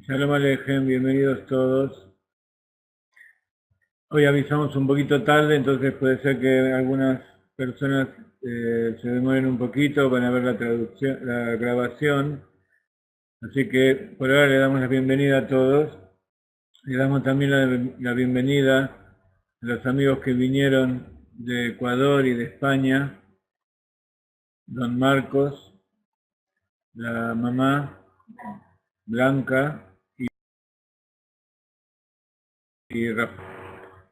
Shalom Alejem, bienvenidos todos. Hoy avisamos un poquito tarde, entonces puede ser que algunas personas se demoren un poquito, van a ver la traducción, la grabación. Así que por ahora le damos la bienvenida a todos. Le damos también la bienvenida a los amigos que vinieron de Ecuador y de España, don Marcos, la mamá, Blanca y Rafa.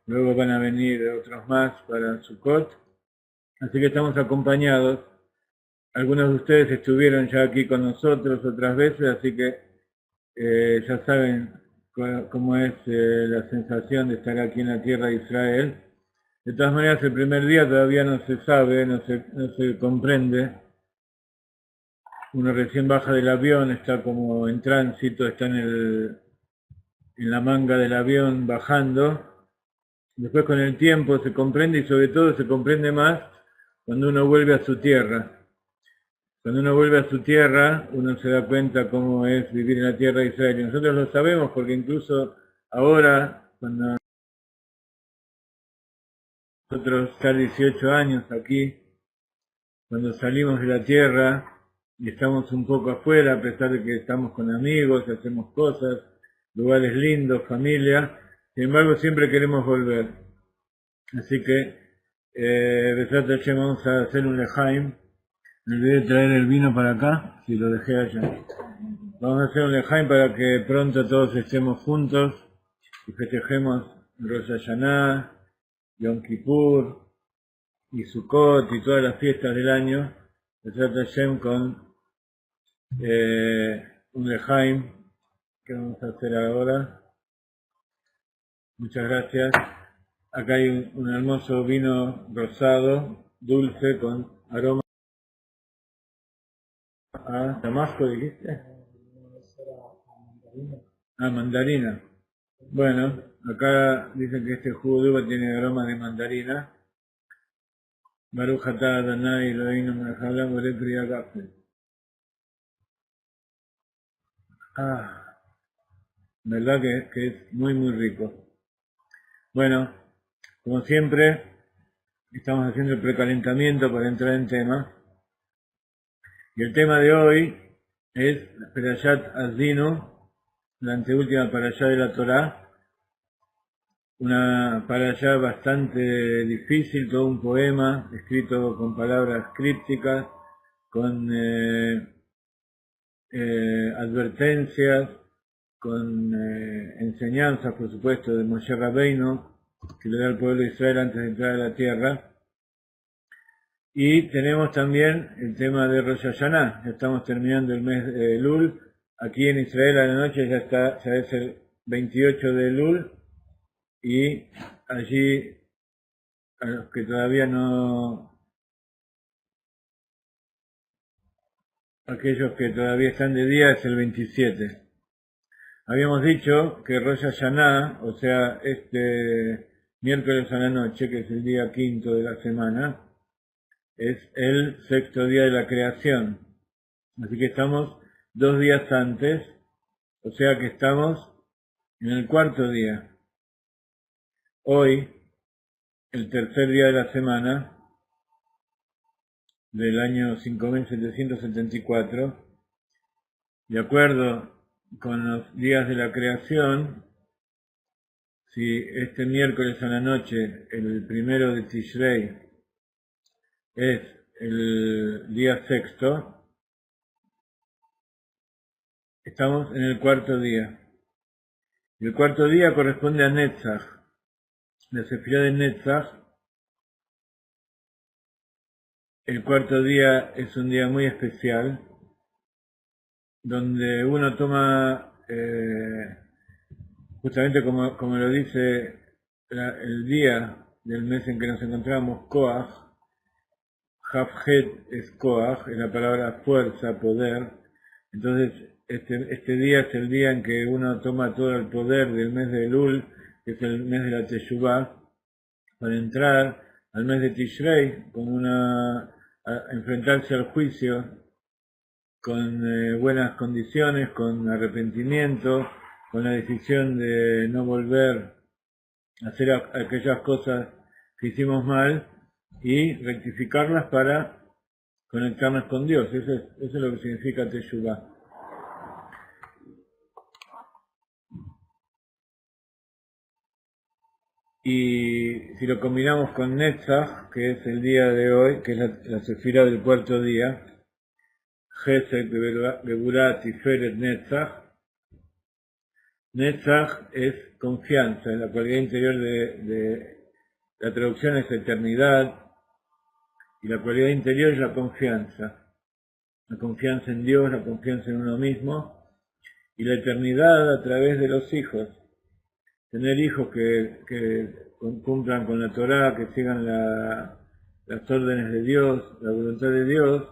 Luego van a venir otros más para Sukkot. Así que estamos acompañados. Algunos de ustedes estuvieron ya aquí con nosotros otras veces, así que ya saben cómo es la sensación de estar aquí en la tierra de Israel. De todas maneras, el primer día todavía no se sabe, no se comprende. Uno recién baja del avión, está como en tránsito, está en la manga del avión bajando. Después con el tiempo se comprende y sobre todo se comprende más cuando uno vuelve a su tierra. Cuando uno vuelve a su tierra, uno se da cuenta cómo es vivir en la tierra de Israel. Y nosotros lo sabemos porque incluso ahora, cuando nosotros estar 18 años aquí, cuando salimos de la tierra y estamos un poco afuera, a pesar de que estamos con amigos, hacemos cosas, lugares lindos, familia, sin embargo siempre queremos volver. Así que, Besat Hashem, vamos a hacer un lejaim. Me olvidé de traer el vino para acá, si lo dejé allá. Vamos a hacer un lejaim para que pronto todos estemos juntos y festejemos Rosh Hashanah, Yom Kippur y Sukkot y todas las fiestas del año. Besat Hashem con un lejaim que vamos a hacer ahora. Muchas gracias. Acá hay un hermoso vino rosado, dulce, con aroma a damasco, dijiste. Ah, mandarina. Bueno, acá dicen que este jugo de uva tiene aroma de mandarina. Baruch atah Adonai Eloheinu melech haolam borei pri hagafen. Verdad que es muy muy rico. Bueno, como siempre, estamos haciendo el precalentamiento para entrar en tema. Y el tema de hoy es Perashat Azinu, la anteúltima parashá de la Torá. Una parashá bastante difícil, todo un poema escrito con palabras crípticas, con advertencias, con enseñanzas, por supuesto, de Moshe Rabbeinu, que le da al pueblo de Israel antes de entrar a la tierra. Y tenemos también el tema de Rosh Hashanah. Ya estamos terminando el mes de Elul. Aquí en Israel a la noche ya es el 28 de Elul. Y allí, a los que todavía no, aquellos que todavía están de día, es el 27. Habíamos dicho que Rosh Hashanah, o sea, este miércoles a la noche, que es el día quinto de la semana, es el sexto día de la creación. Así que estamos 2 días antes, o sea que estamos en el cuarto día. Hoy, el tercer día de la semana del año 5774, de acuerdo con los días de la creación, si este miércoles a la noche, el primero de Tishrei, es el día sexto, estamos en el cuarto día. Y el cuarto día corresponde a Netzach. La sefirá de Netzach. El cuarto día es un día muy especial, donde uno toma, justamente como lo dice el día del mes en que nos encontramos, Koach, Hafjet es Koach, es la palabra fuerza, poder. Entonces, este día es el día en que uno toma todo el poder del mes de Elul, que es el mes de la Teshuvah, para entrar al mes de Tishrei a enfrentarse al juicio con buenas condiciones, con arrepentimiento, con la decisión de no volver a hacer aquellas cosas que hicimos mal y rectificarlas para conectarnos con Dios. Eso es lo que significa Teshuvah. Y si lo combinamos con Netzach, que es el día de hoy, que es la sefirá del cuarto día, Gesed, Geburah, Tiferet, Netzach, Netzach es confianza, en la cualidad interior de la traducción es eternidad, y la cualidad interior es la confianza en Dios, la confianza en uno mismo, y la eternidad a través de los hijos. Tener hijos que cumplan con la Torá, que sigan las órdenes de Dios, la voluntad de Dios,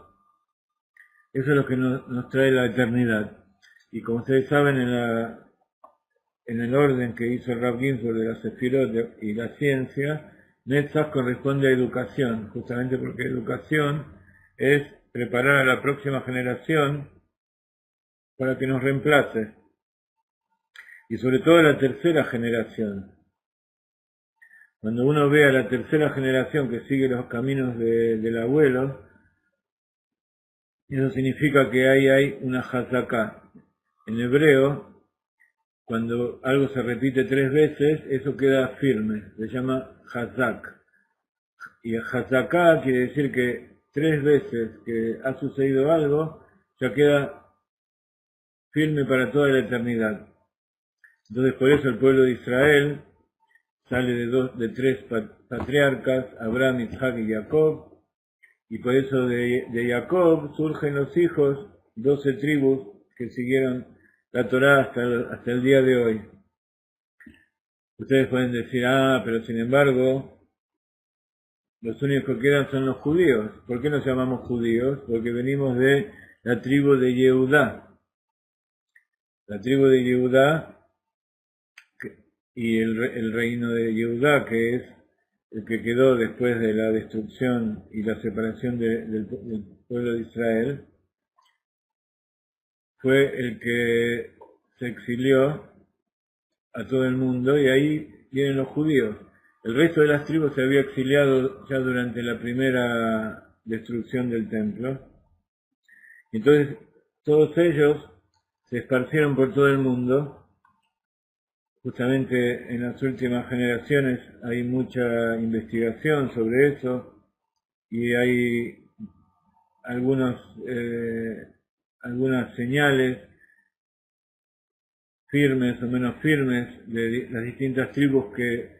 eso es lo que nos trae la eternidad. Y como ustedes saben, en el orden que hizo el Rav Ginsburg de la Sefirot y la ciencia, Netzach corresponde a educación, justamente porque educación es preparar a la próxima generación para que nos reemplace, y sobre todo a la tercera generación. Cuando uno ve a la tercera generación que sigue los caminos del abuelo, eso significa que ahí hay una hazaká. En hebreo, cuando algo se repite 3 veces, eso queda firme, se llama hazak. Y hazaká quiere decir que 3 veces que ha sucedido algo, ya queda firme para toda la eternidad. Entonces por eso el pueblo de Israel sale de 3 patriarcas, Abraham, Isaac y Jacob, y por eso de Jacob surgen los hijos, 12 tribus que siguieron la Torá hasta el día de hoy. Ustedes pueden decir, pero sin embargo, los únicos que quedan son los judíos. ¿Por qué nos llamamos judíos? Porque venimos de la tribu de Yehudá. La tribu de Yehudá y el reino de Yehudá, que es el que quedó después de la destrucción y la separación del pueblo de Israel, fue el que se exilió a todo el mundo, y ahí vienen los judíos. El resto de las tribus se había exiliado ya durante la primera destrucción del templo. Entonces todos ellos se esparcieron por todo el mundo. Justamente en las últimas generaciones hay mucha investigación sobre eso, y hay algunas señales firmes o menos firmes de las distintas tribus que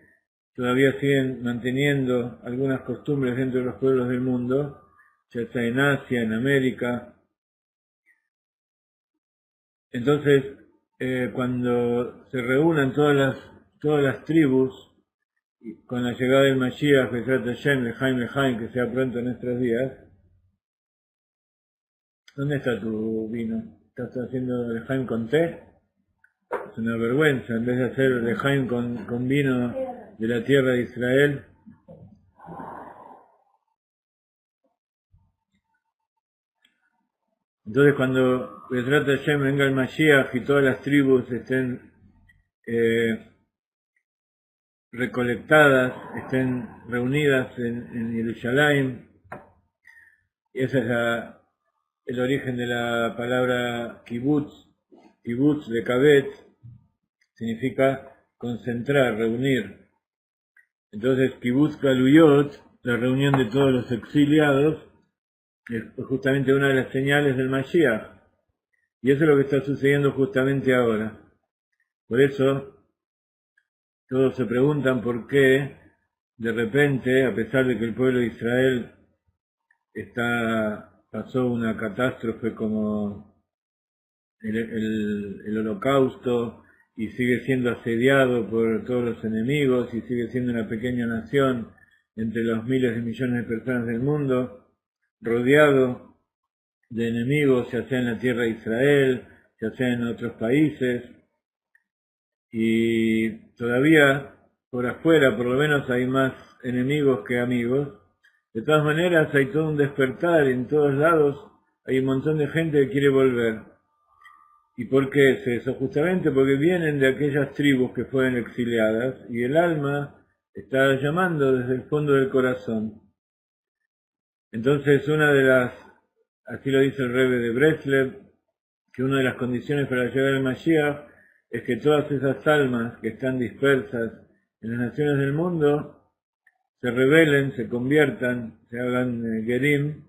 todavía siguen manteniendo algunas costumbres dentro de los pueblos del mundo, ya sea en Asia, en América. Entonces, cuando se reúnan todas las tribus, con la llegada del Mashiach, Bezrat Hashem, Lejaim, que sea pronto en nuestros días. ¿Dónde está tu vino? ¿Estás haciendo Lejaim con té? Es una vergüenza, en vez de hacer Lejaim con vino de la tierra de Israel. Entonces cuando Bezrat Hashem venga el Mashiach y todas las tribus estén recolectadas, estén reunidas en Jerusalén, y ese es el origen de la palabra kibbutz de kabetz, significa concentrar, reunir. Entonces kibbutz galuyot, la reunión de todos los exiliados, es justamente una de las señales del Mashiach, y eso es lo que está sucediendo justamente ahora. Por eso todos se preguntan por qué de repente, a pesar de que el pueblo de Israel pasó una catástrofe como el Holocausto, y sigue siendo asediado por todos los enemigos, y sigue siendo una pequeña nación entre los miles de millones de personas del mundo, rodeado de enemigos, ya sea en la tierra de Israel, ya sea en otros países, y todavía por afuera por lo menos hay más enemigos que amigos. De todas maneras hay todo un despertar en todos lados, hay un montón de gente que quiere volver. ¿Y por qué es eso? Justamente porque vienen de aquellas tribus que fueron exiliadas, y el alma está llamando desde el fondo del corazón. Entonces así lo dice el Rebbe de Breslev, que una de las condiciones para llegar al Mashiach es que todas esas almas que están dispersas en las naciones del mundo se rebelen, se conviertan, se hagan gerim.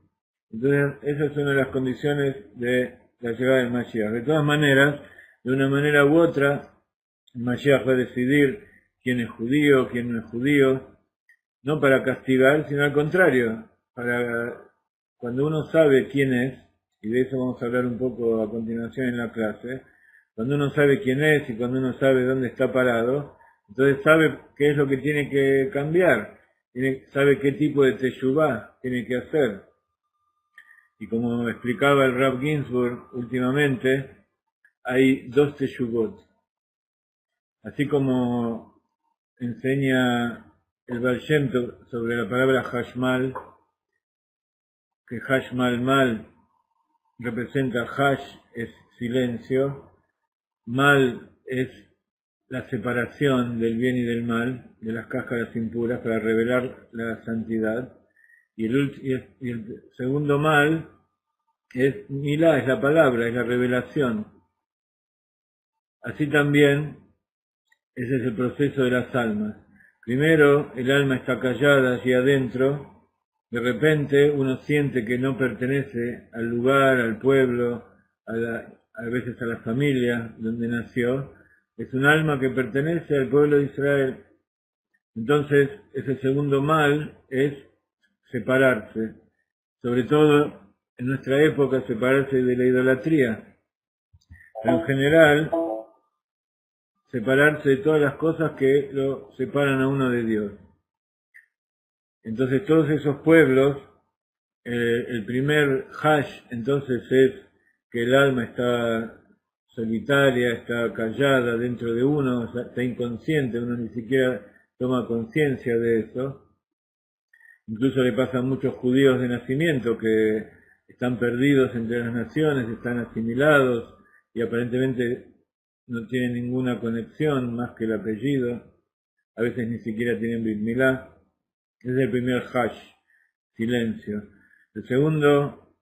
Entonces esa es una de las condiciones de la llegada del Mashiach. De todas maneras, de una manera u otra, El Mashiach va a decidir quién es judío, quién no es judío, no para castigar, sino al contrario, para cuando uno sabe quién es, y de eso vamos a hablar un poco a continuación en la clase, cuando uno sabe quién es y cuando uno sabe dónde está parado, entonces sabe qué es lo que tiene que cambiar, sabe qué tipo de teshuvá tiene que hacer. Y como explicaba el Rav Ginsburg últimamente, hay dos teshuvot. Así como enseña el Baal Shem Tov sobre la palabra Hashmal, que Hashmal mal representa Hash es silencio, mal es la separación del bien y del mal, de las cáscaras impuras para revelar la santidad, y el segundo mal es Milá, es la palabra, es la revelación. Así también ese es el proceso de las almas. Primero el alma está callada allí adentro, de repente uno siente que no pertenece al lugar, al pueblo, a veces a la familia donde nació. Es un alma que pertenece al pueblo de Israel. Entonces ese segundo mal es separarse, sobre todo en nuestra época separarse de la idolatría, pero en general separarse de todas las cosas que lo separan a uno de Dios. Entonces todos esos pueblos, el primer hash entonces es que el alma está solitaria, está callada dentro de uno, está inconsciente, uno ni siquiera toma conciencia de eso. Incluso le pasa a muchos judíos de nacimiento que están perdidos entre las naciones, están asimilados y aparentemente no tienen ninguna conexión más que el apellido. A veces ni siquiera tienen Brit Milá. Ese es el primer hash, silencio. El segundo,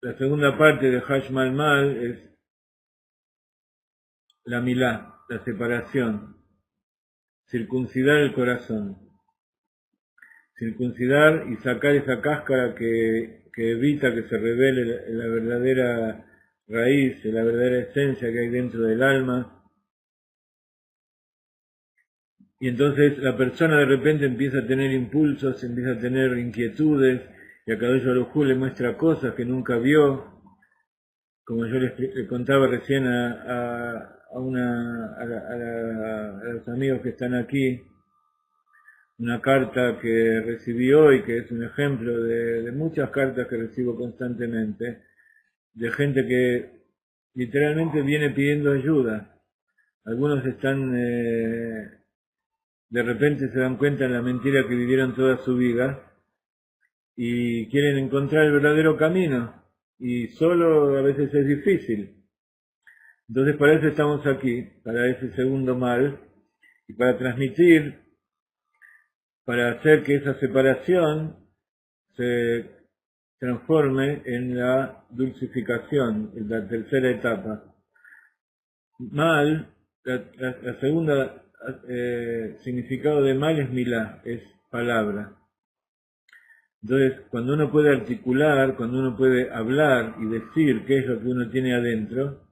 la segunda parte de hash mal mal es la milá, la separación, circuncidar el corazón. Circuncidar y sacar esa cáscara que evita que se revele la verdadera raíz, la verdadera esencia que hay dentro del alma. Y entonces la persona de repente empieza a tener impulsos, empieza a tener inquietudes, y a Kadosh Baruj Hu le muestra cosas que nunca vio, como yo le contaba recién a los amigos que están aquí, una carta que recibí hoy, que es un ejemplo de muchas cartas que recibo constantemente, de gente que literalmente viene pidiendo ayuda. Algunos están, de repente se dan cuenta de la mentira que vivieron toda su vida y quieren encontrar el verdadero camino, y solo a veces es difícil. Entonces para eso estamos aquí, para ese segundo mal, y para transmitir, para hacer que esa separación se transforme en la dulcificación, en la tercera etapa. Mal, la segunda significado de mal es milá, es palabra. Entonces, cuando uno puede articular, cuando uno puede hablar y decir qué es lo que uno tiene adentro,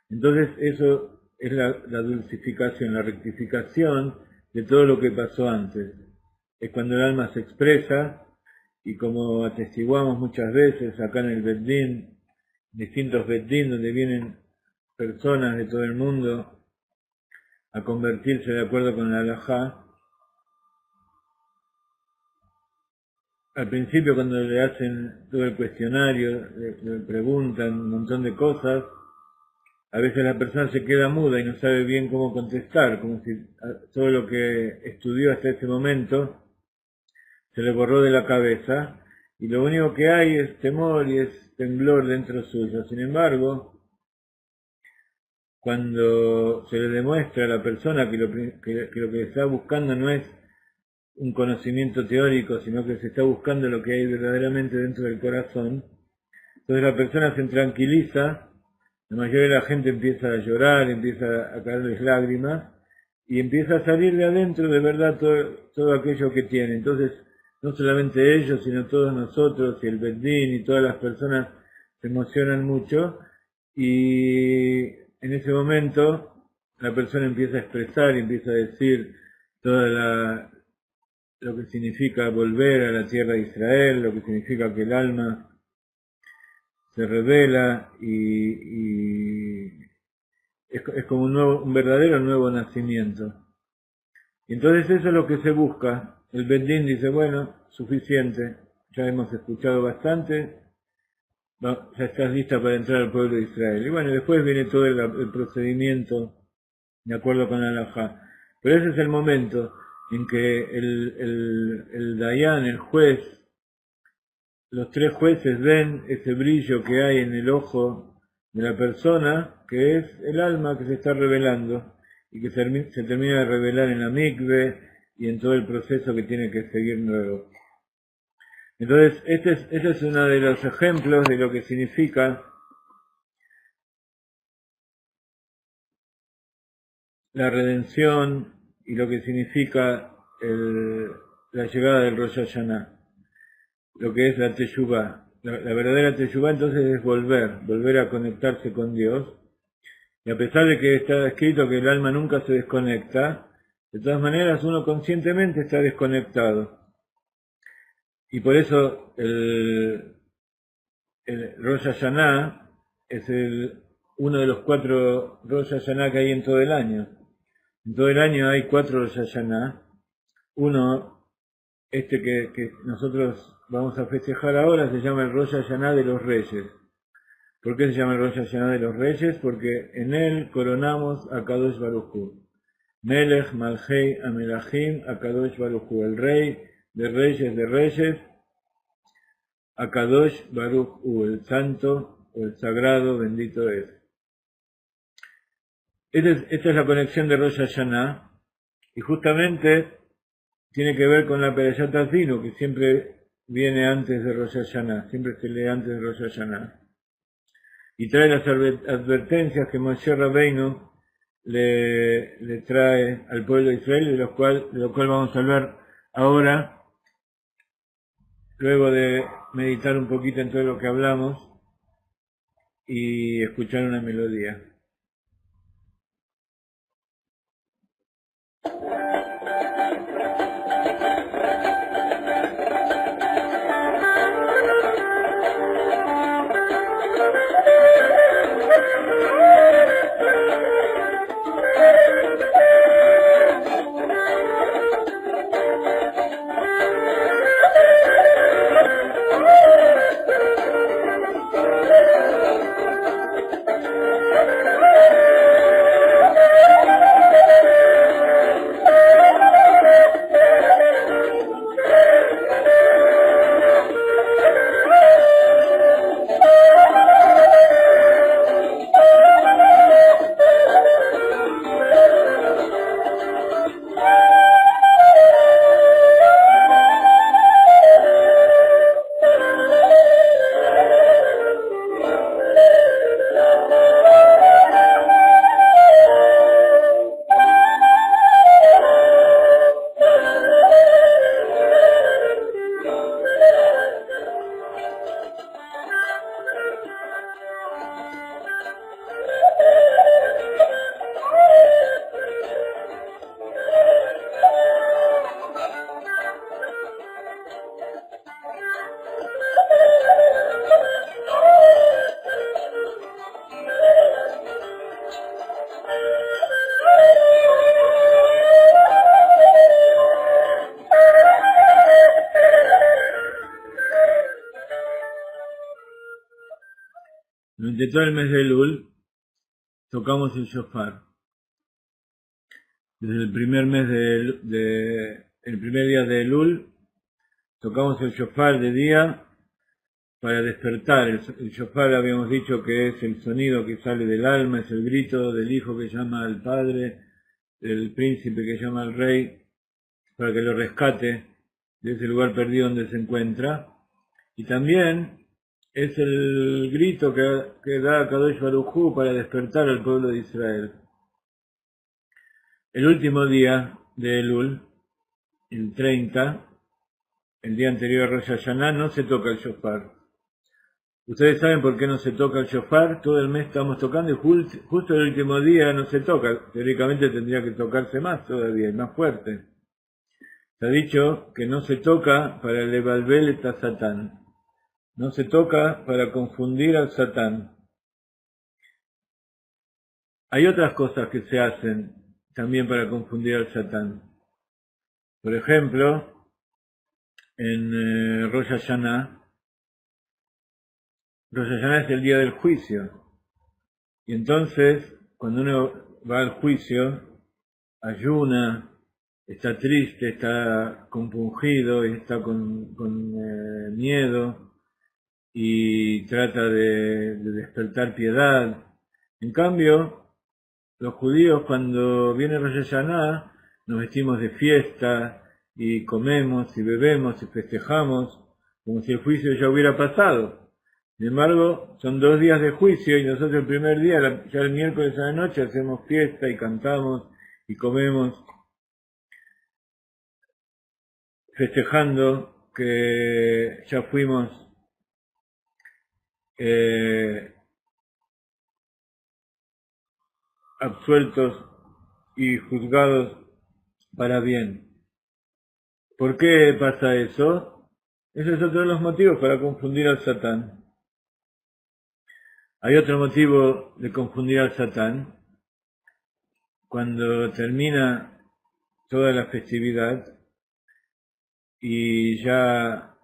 entonces eso es la dulcificación, la rectificación de todo lo que pasó antes. Es cuando el alma se expresa, y como atestiguamos muchas veces acá en el Beddín, distintos Beddín donde vienen personas de todo el mundo a convertirse de acuerdo con la halajá. Al principio, cuando le hacen todo el cuestionario, le preguntan un montón de cosas, a veces la persona se queda muda y no sabe bien cómo contestar, como si todo lo que estudió hasta ese momento se le borró de la cabeza, y lo único que hay es temor y es temblor dentro suyo. Sin embargo, cuando se le demuestra a la persona que lo que está buscando no es un conocimiento teórico, sino que se está buscando lo que hay verdaderamente dentro del corazón, entonces la persona se tranquiliza, la mayoría de la gente empieza a llorar, empieza a caerles lágrimas, y empieza a salir de adentro de verdad todo aquello que tiene. Entonces, no solamente ellos, sino todos nosotros, y el Beddín, y todas las personas se emocionan mucho, y en ese momento la persona empieza a expresar y empieza a decir lo que significa volver a la tierra de Israel, lo que significa que el alma se revela y es como un verdadero nuevo nacimiento. Y entonces eso es lo que se busca. El Bedín dice, bueno, suficiente, ya hemos escuchado bastante, ya estás lista para entrar al pueblo de Israel. Y bueno, después viene todo el procedimiento de acuerdo con la halajá. Pero ese es el momento en que el Dayan, el juez, los tres jueces ven ese brillo que hay en el ojo de la persona, que es el alma que se está revelando y que se termina de revelar en la mikve y en todo el proceso que tiene que seguir luego. Entonces, este es uno de los ejemplos de lo que significa la redención y lo que significa la llegada del Rosh Hashanah, lo que es la Teshuvah. La verdadera Teshuvah entonces es volver a conectarse con Dios. Y a pesar de que está escrito que el alma nunca se desconecta, de todas maneras uno conscientemente está desconectado. Y por eso el Rosh Hashanah es uno de los 4 Rosh Hashanah que hay en todo el año. En todo el año hay 4 Rosh Hashanah. Uno, que nosotros vamos a festejar ahora, se llama el Rosh Hashanah de los Reyes. ¿Por qué se llama el Rosh Hashanah de los Reyes? Porque en él coronamos a Kadosh Baruj Hu. Melech Malchei Amelachim a Kadosh Baruj Hu, el Rey de Reyes, a Kadosh Baruj Hu, el Santo o el Sagrado, bendito es. Esta es la conexión de Rosh Hashanah, y justamente tiene que ver con la Perashat Azinu, que siempre viene antes de Rosh Hashanah, siempre se lee antes de Rosh Hashanah. Y trae las advertencias que Moshe Rabbeinu le trae al pueblo de Israel, de lo cual vamos a hablar ahora, luego de meditar un poquito en todo lo que hablamos y escuchar una melodía. Durante todo el mes de Elul tocamos el shofar. Desde el primer mes el primer día de Elul tocamos el shofar de día para despertar. El shofar habíamos dicho que es el sonido que sale del alma, es el grito del hijo que llama al padre, del príncipe que llama al rey, para que lo rescate de ese lugar perdido donde se encuentra. Y también es el grito que da Kadosh Baruj Hu para despertar al pueblo de Israel. El último día de Elul, el 30, el día anterior a Rosh Hashanah, no se toca el shofar. Ustedes saben por qué no se toca el shofar, todo el mes estamos tocando y justo el último día no se toca. Teóricamente tendría que tocarse más todavía, más fuerte. Se ha dicho que no se toca para el Levalvel a Satán. No se toca para confundir al Satán. Hay otras cosas que se hacen también para confundir al Satán. Por ejemplo, en Rosh Hashanah. Rosh Hashanah es el día del juicio. Y entonces, cuando uno va al juicio, ayuna, está triste, está compungido y está con miedo y trata de despertar piedad. En cambio, los judíos cuando viene Rosh Hashanah nos vestimos de fiesta y comemos y bebemos y festejamos como si el juicio ya hubiera pasado. Sin embargo, son 2 días de juicio y nosotros el primer día, ya el miércoles a la noche, hacemos fiesta y cantamos y comemos, festejando que ya fuimos absueltos y juzgados para bien. ¿Por qué pasa eso? Ese es otro de los motivos para confundir al Satán. Hay otro motivo de confundir al Satán. Cuando termina toda la festividad y ya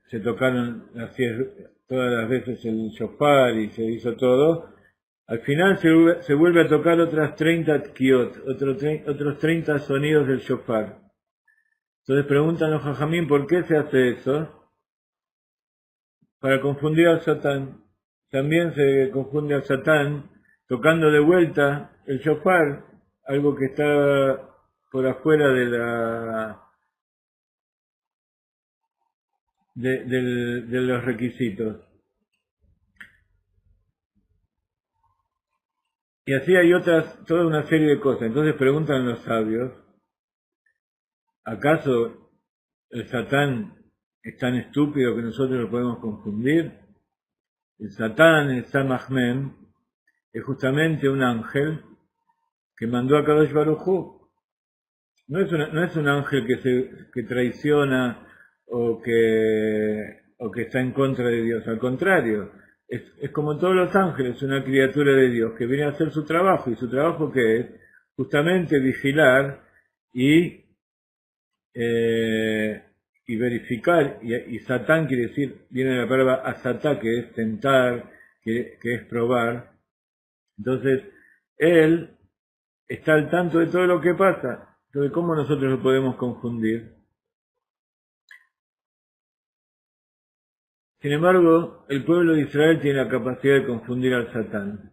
se tocaron todas las veces el shofar y se hizo todo, al final se vuelve a tocar otras 30 tkiot, otros 30 sonidos del shofar. Entonces preguntan los jajamín por qué se hace eso. Para confundir al Satán. También se confunde al Satán tocando de vuelta el shofar, algo que está por afuera de los requisitos. Y así hay toda una serie de cosas. Entonces preguntan los sabios, ¿acaso el Satán es tan estúpido que nosotros lo podemos confundir? El Satán, el Samachmen, es justamente un ángel que mandó a Kadosh Baruj Hu. No es un ángel que traiciona o que está en contra de Dios. Al contrario, es como todos los ángeles, una criatura de Dios que viene a hacer su trabajo. ¿Y su trabajo qué es? Justamente vigilar y verificar. Y Satán quiere decir, viene la palabra asatá, que es tentar, que es probar. Entonces, él está al tanto de todo lo que pasa. Entonces, ¿cómo nosotros lo podemos confundir? Sin embargo, el pueblo de Israel tiene la capacidad de confundir al Satán.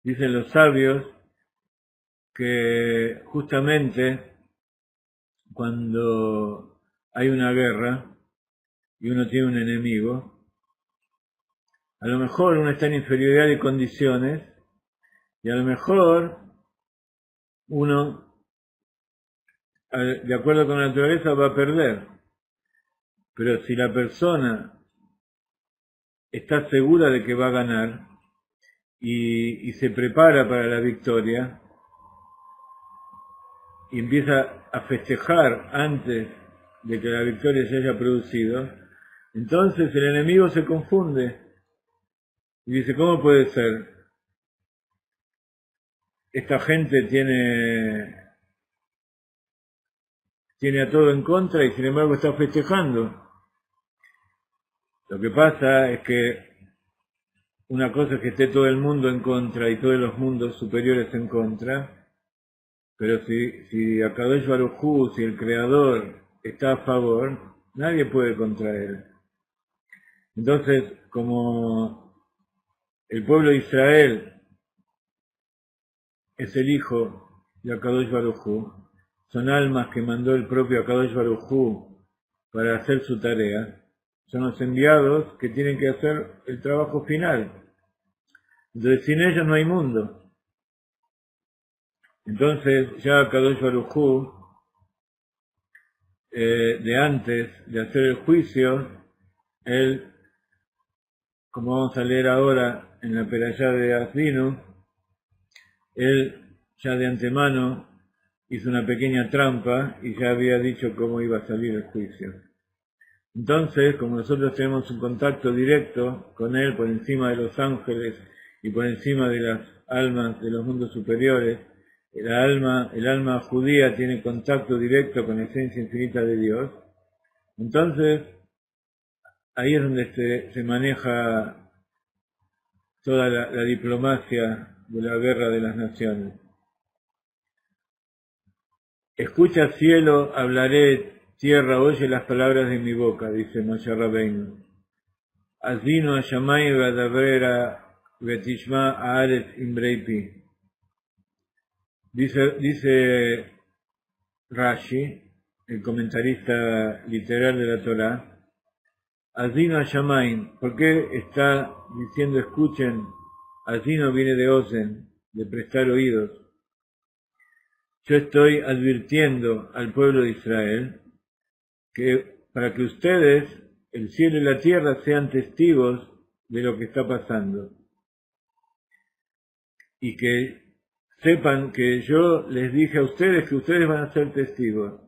Dicen los sabios que justamente cuando hay una guerra y uno tiene un enemigo, a lo mejor uno está en inferioridad de condiciones y a lo mejor uno, de acuerdo con la naturaleza, va a perder. Pero si la persona está segura de que va a ganar y se prepara para la victoria y empieza a festejar antes de que la victoria se haya producido, entonces el enemigo se confunde y dice, ¿cómo puede ser? Esta gente tiene a todo en contra y sin embargo está festejando. Lo que pasa es que una cosa es que esté todo el mundo en contra y todos los mundos superiores en contra, pero si Akadosh Baruj Hu, si el Creador está a favor, nadie puede contra él. Entonces, como el pueblo de Israel es el hijo de Akadosh Baruj Hu, son almas que mandó el propio Akadosh Baruj Hu para hacer su tarea, son los enviados que tienen que hacer el trabajo final. Entonces, sin ellos no hay mundo. Entonces, ya Kadosh Baruj Hu, de antes de hacer el juicio, él como vamos a leer ahora en la Perashá de Azinu, él ya de antemano hizo una pequeña trampa y ya había dicho cómo iba a salir el juicio. Entonces, como nosotros tenemos un contacto directo con él por encima de los ángeles y por encima de las almas de los mundos superiores, el alma judía tiene contacto directo con la esencia infinita de Dios. Entonces, ahí es donde se maneja toda la diplomacia de la guerra de las naciones. Escucha cielo, hablaré, tierra, oye las palabras de mi boca, dice Moshe Rabbeinu. Azino a Shamay Vadabrera Betishma Aaretz Imbreipi. Dice Rashi, el comentarista literal de la Torá, Azino a Shamay, ¿por qué está diciendo escuchen? Azino viene de Ozen, de prestar oídos. Yo estoy advirtiendo al pueblo de Israel que para que ustedes, el cielo y la tierra, sean testigos de lo que está pasando. Y que sepan que yo les dije a ustedes que ustedes van a ser testigos.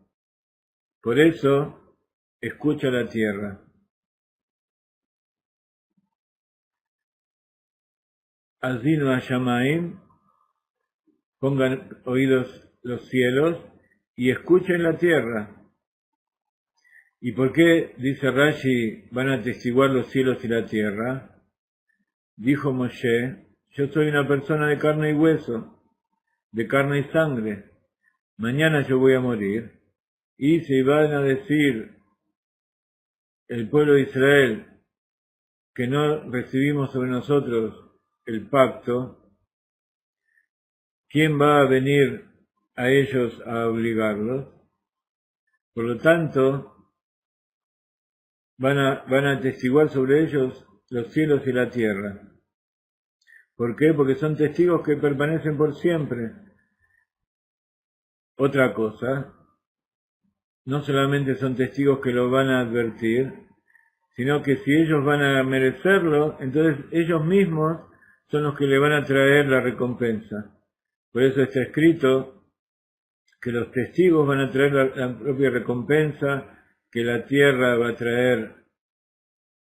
Por eso, escucha la tierra. Azinu Hashamayim, pongan oídos los cielos y escuchen la tierra. ¿Y por qué, dice Rashi, van a atestiguar los cielos y la tierra? Dijo Moshe, yo soy una persona de carne y hueso, de carne y sangre. Mañana yo voy a morir. Y si van a decir el pueblo de Israel que no recibimos sobre nosotros el pacto, ¿quién va a venir a ellos a obligarlos? Por lo tanto, van a atestiguar sobre ellos los cielos y la tierra. ¿Por qué? Porque son testigos que permanecen por siempre. Otra cosa, no solamente son testigos que lo van a advertir, sino que si ellos van a merecerlo, entonces ellos mismos son los que le van a traer la recompensa. Por eso está escrito que los testigos van a traer la propia recompensa, que la tierra va a traer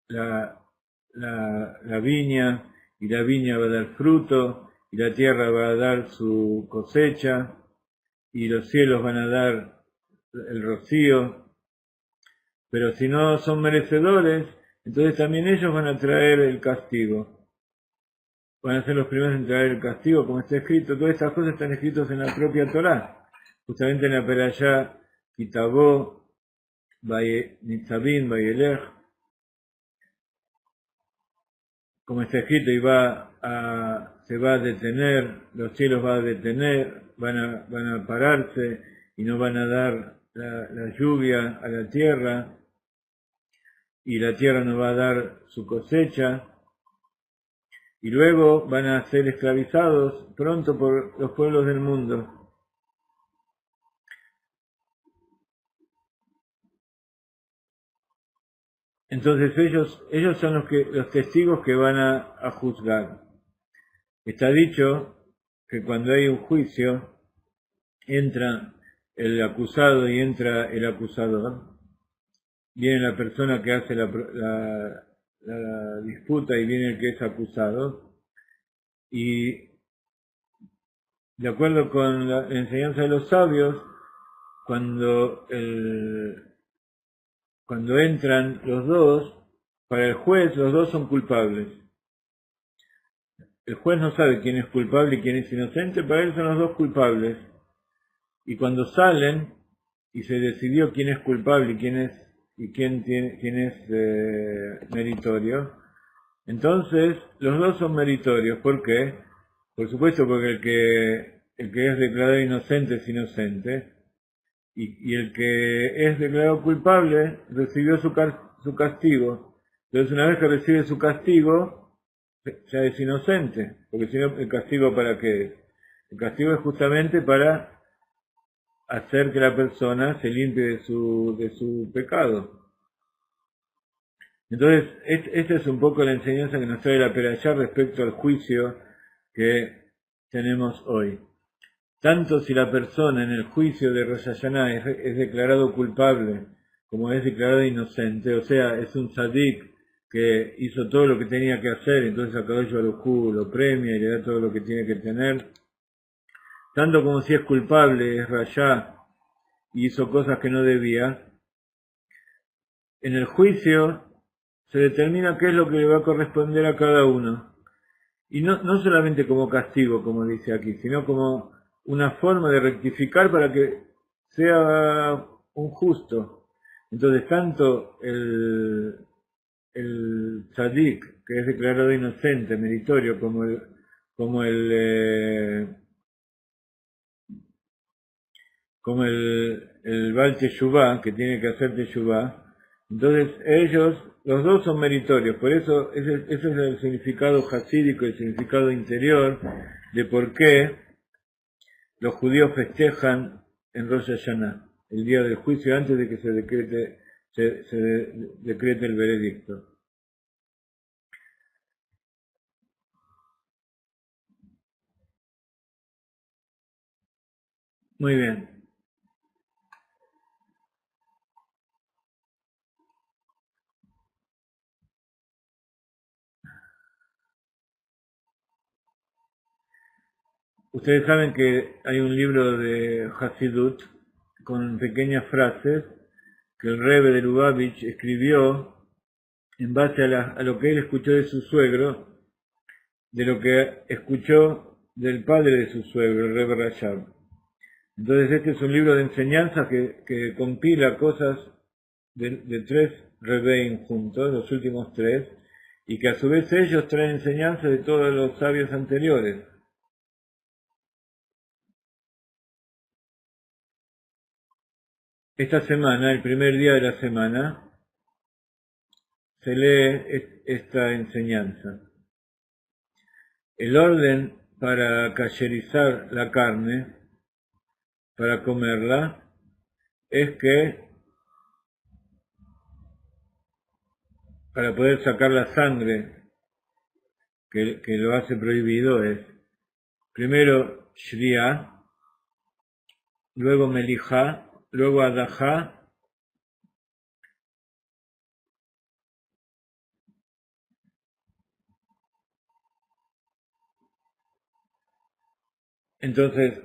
la viña, y la viña va a dar fruto, y la tierra va a dar su cosecha, y los cielos van a dar el rocío. Pero si no son merecedores, entonces también ellos van a traer el castigo. Van a ser los primeros en traer el castigo, como está escrito. Todas estas cosas están escritas en la propia Torá. Justamente en la Perashá, Kitabó, Nitzavim, Vayelech, como está escrito, y se va a detener, los cielos van a detener, van a pararse y no van a dar la lluvia a la tierra, y la tierra no va a dar su cosecha, y luego van a ser esclavizados pronto por los pueblos del mundo. Entonces ellos son los testigos que van a juzgar. Está dicho que cuando hay un juicio, entra el acusado y entra el acusador. Viene la persona que hace la disputa y viene el que es acusado. Y de acuerdo con la enseñanza de los sabios, cuando entran los dos, para el juez los dos son culpables. El juez no sabe quién es culpable y quién es inocente, para él son los dos culpables. Y cuando salen y se decidió quién es culpable y quién es meritorio, entonces los dos son meritorios. ¿Por qué? Por supuesto porque el que es declarado inocente es inocente, y el que es declarado culpable recibió su castigo. Entonces una vez que recibe su castigo, ya es inocente, porque si no, ¿el castigo para qué es? El castigo es justamente para hacer que la persona se limpie de su pecado. Entonces, esta es un poco la enseñanza que nos trae la Perashá respecto al juicio que tenemos hoy. Tanto si la persona en el juicio de Rosh Hashanah es declarado culpable, como es declarado inocente, o sea, es un tzadik que hizo todo lo que tenía que hacer, entonces Akadosh Baruj Hu lo premia y le da todo lo que tiene que tener, tanto como si es culpable, es rayá y hizo cosas que no debía, en el juicio se determina qué es lo que le va a corresponder a cada uno. Y no solamente como castigo, como dice aquí, sino como una forma de rectificar para que sea un justo. Entonces, tanto el tzadik, que es declarado inocente, meritorio, como el Baal Teshuvá, que tiene que hacer Teshuvá, entonces ellos, los dos son meritorios, por eso ese es el significado hasídico, el significado interior de por qué los judíos festejan en Rosh Hashanah, el día del juicio antes de que se decrete el veredicto. Muy bien. Ustedes saben que hay un libro de Hasidut con pequeñas frases que el Rebbe de Lubavitch escribió en base a lo que él escuchó de su suegro, de lo que escuchó del padre de su suegro, el Rebbe Rashab. Entonces este es un libro de enseñanzas que compila cosas de tres Rebbeim juntos, los últimos tres, y que a su vez ellos traen enseñanzas de todos los sabios anteriores. Esta semana, el primer día de la semana, se lee esta enseñanza. El orden para cacherizar la carne, para comerla, es que para poder sacar la sangre que lo hace prohibido es primero Shriya, luego Melijá, luego Adajá, entonces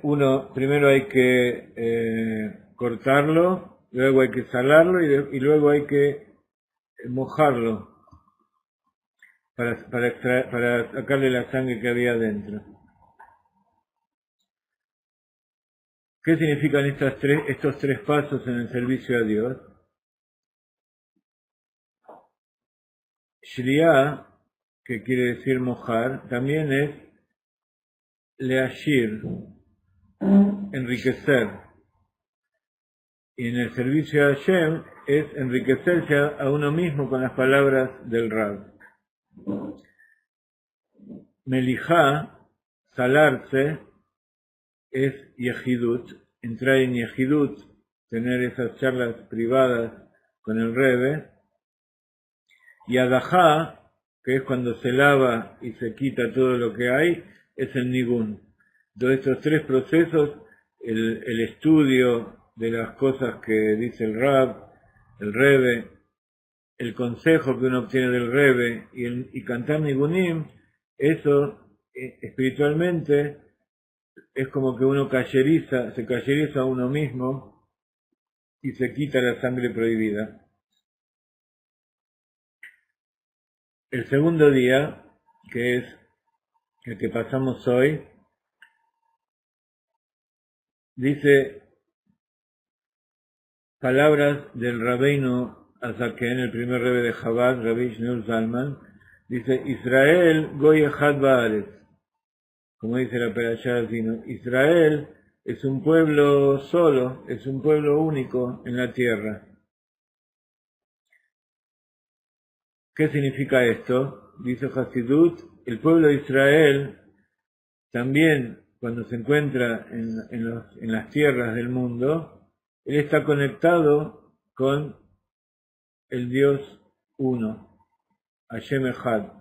primero hay que cortarlo, luego hay que salarlo y luego hay que mojarlo para sacarle la sangre que había dentro. ¿Qué significan estos tres pasos en el servicio a Dios? Shriya, que quiere decir mojar, también es leashir, enriquecer. Y en el servicio a Hashem es enriquecerse a uno mismo con las palabras del Rab. Melijá, salarse, es Yehidut, entrar en Yehidut, tener esas charlas privadas con el Rebbe. Y Adajá, que es cuando se lava y se quita todo lo que hay, es el Nigun. De estos tres procesos, el estudio de las cosas que dice el Rab, el Rebbe, el consejo que uno obtiene del Rebbe y cantar Nigunim, eso espiritualmente es como que uno se cayeriza a uno mismo y se quita la sangre prohibida. El segundo día, que es el que pasamos hoy, dice palabras del Rabbeinu Azaken, el primer Rebbe de Chabad, Rabbi Shneur Zalman, dice Israel Goy Echad Baaretz, como dice la Perashá Azino, Israel es un pueblo solo, es un pueblo único en la tierra. ¿Qué significa esto? Dice Hasidut, el pueblo de Israel también cuando se encuentra en las tierras del mundo, él está conectado con el Dios uno. Hashem Echad.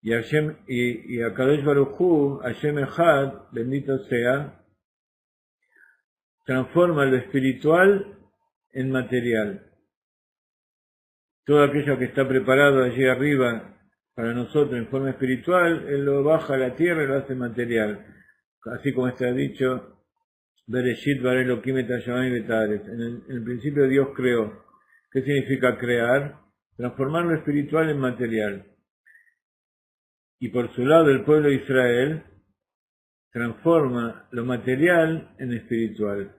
Y a Kadosh Baruj Hu, Hashem Echad, bendito sea, transforma lo espiritual en material. Todo aquello que está preparado allí arriba para nosotros en forma espiritual, Él lo baja a la tierra y lo hace material. Así como está dicho, Bereshit bara Elokim et hashamayim ve'et haaretz. En el principio Dios creó. ¿Qué significa crear? Transformar lo espiritual en material. Y por su lado el pueblo de Israel transforma lo material en espiritual.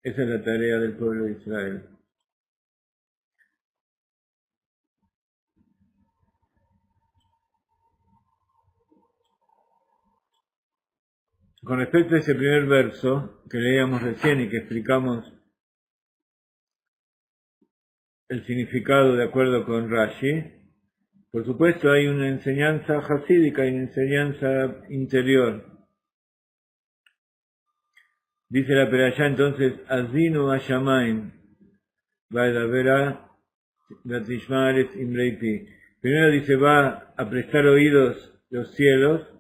Esa es la tarea del pueblo de Israel. Con respecto a ese primer verso que leíamos recién y que explicamos el significado de acuerdo con Rashi, por supuesto hay una enseñanza jasídica y una enseñanza interior. Dice la Perashá entonces, Azinu Hashamayim, Vaedavera Vatishmaretz Imreiti. Primero dice, va a prestar oídos los cielos,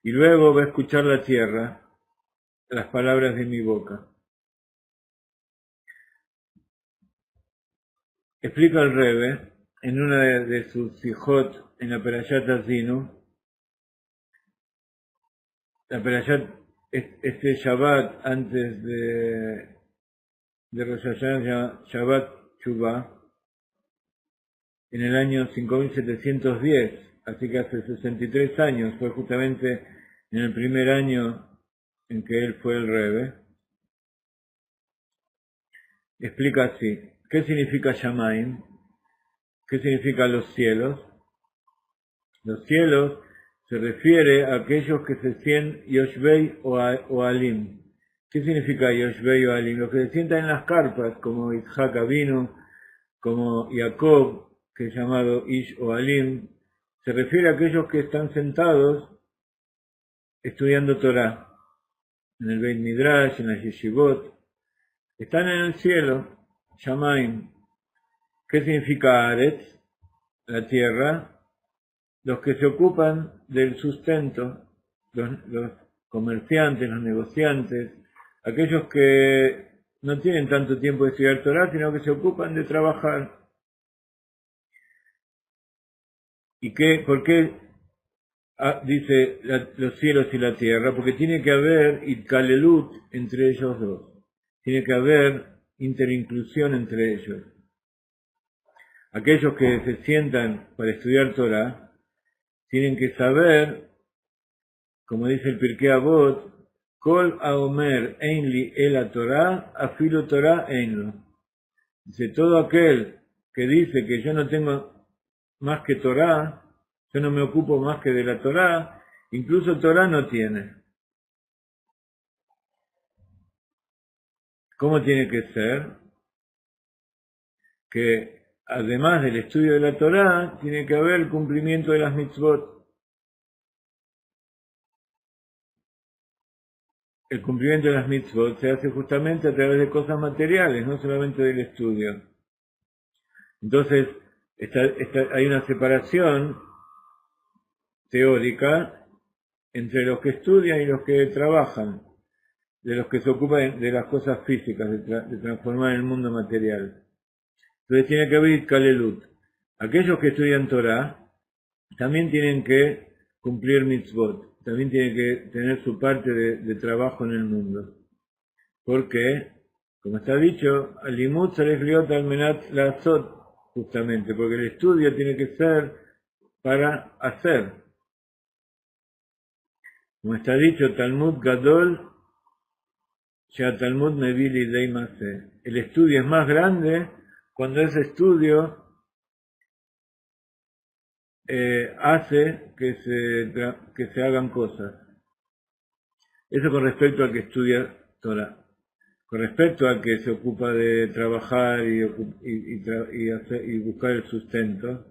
y luego va a escuchar la tierra, las palabras de mi boca. Explica el Rebbe, en una de sus sijot, en la Perashat Azinu, la Perashat, este Shabbat antes de Rosh Hashanah, Shabbat Shuvah, en el año 5710, así que hace 63 años, fue justamente en el primer año en que él fue el Rebbe. Explica así, ¿qué significa Shamayim? ¿Qué significa los cielos? Los cielos se refiere a aquellos que se sienten Yoshvei o Alim. ¿Qué significa Yoshvei o Alim? Los que se sientan en las carpas, como Yitzhak Avinu, como Jacob, que es llamado Ish o Alim, se refiere a aquellos que están sentados estudiando Torah, en el Beit Midrash, en la Yeshivot, están en el cielo, Shamayim. ¿Qué significa Aretz? La tierra. Los que se ocupan del sustento, los comerciantes, los negociantes, aquellos que no tienen tanto tiempo de estudiar Torah, sino que se ocupan de trabajar. ¿Y por qué dice los cielos y la tierra? Porque tiene que haber itkalelut entre ellos dos. Tiene que haber interinclusión entre ellos. Aquellos que se sientan para estudiar Torah tienen que saber, como dice el Pirkei Avot, Kol haomer ein li ela Torah, afilo Torah ein lo. Dice, todo aquel que dice que yo no tengo más que Torah, yo no me ocupo más que de la Torah, incluso Torah no tiene. ¿Cómo tiene que ser? Que además del estudio de la Torah, tiene que haber el cumplimiento de las mitzvot. El cumplimiento de las mitzvot se hace justamente a través de cosas materiales, no solamente del estudio. Entonces, hay una separación teórica entre los que estudian y los que trabajan, de los que se ocupan de las cosas físicas, de transformar el mundo material. Entonces tiene que haber Kalelut. Aquellos que estudian Torah también tienen que cumplir mitzvot, también tienen que tener su parte de trabajo en el mundo. ¿Por qué? Como está dicho, Alimut Tzarech Liot Al Menat La'asot, justamente, porque el estudio tiene que ser para hacer. Como está dicho, Talmud Gadol, Shea Talmud Mevi Lidei Maseh. El estudio es más grande cuando ese estudio hace que se hagan cosas. Eso con respecto al que estudia Torah. Con respecto al que se ocupa de trabajar y buscar el sustento,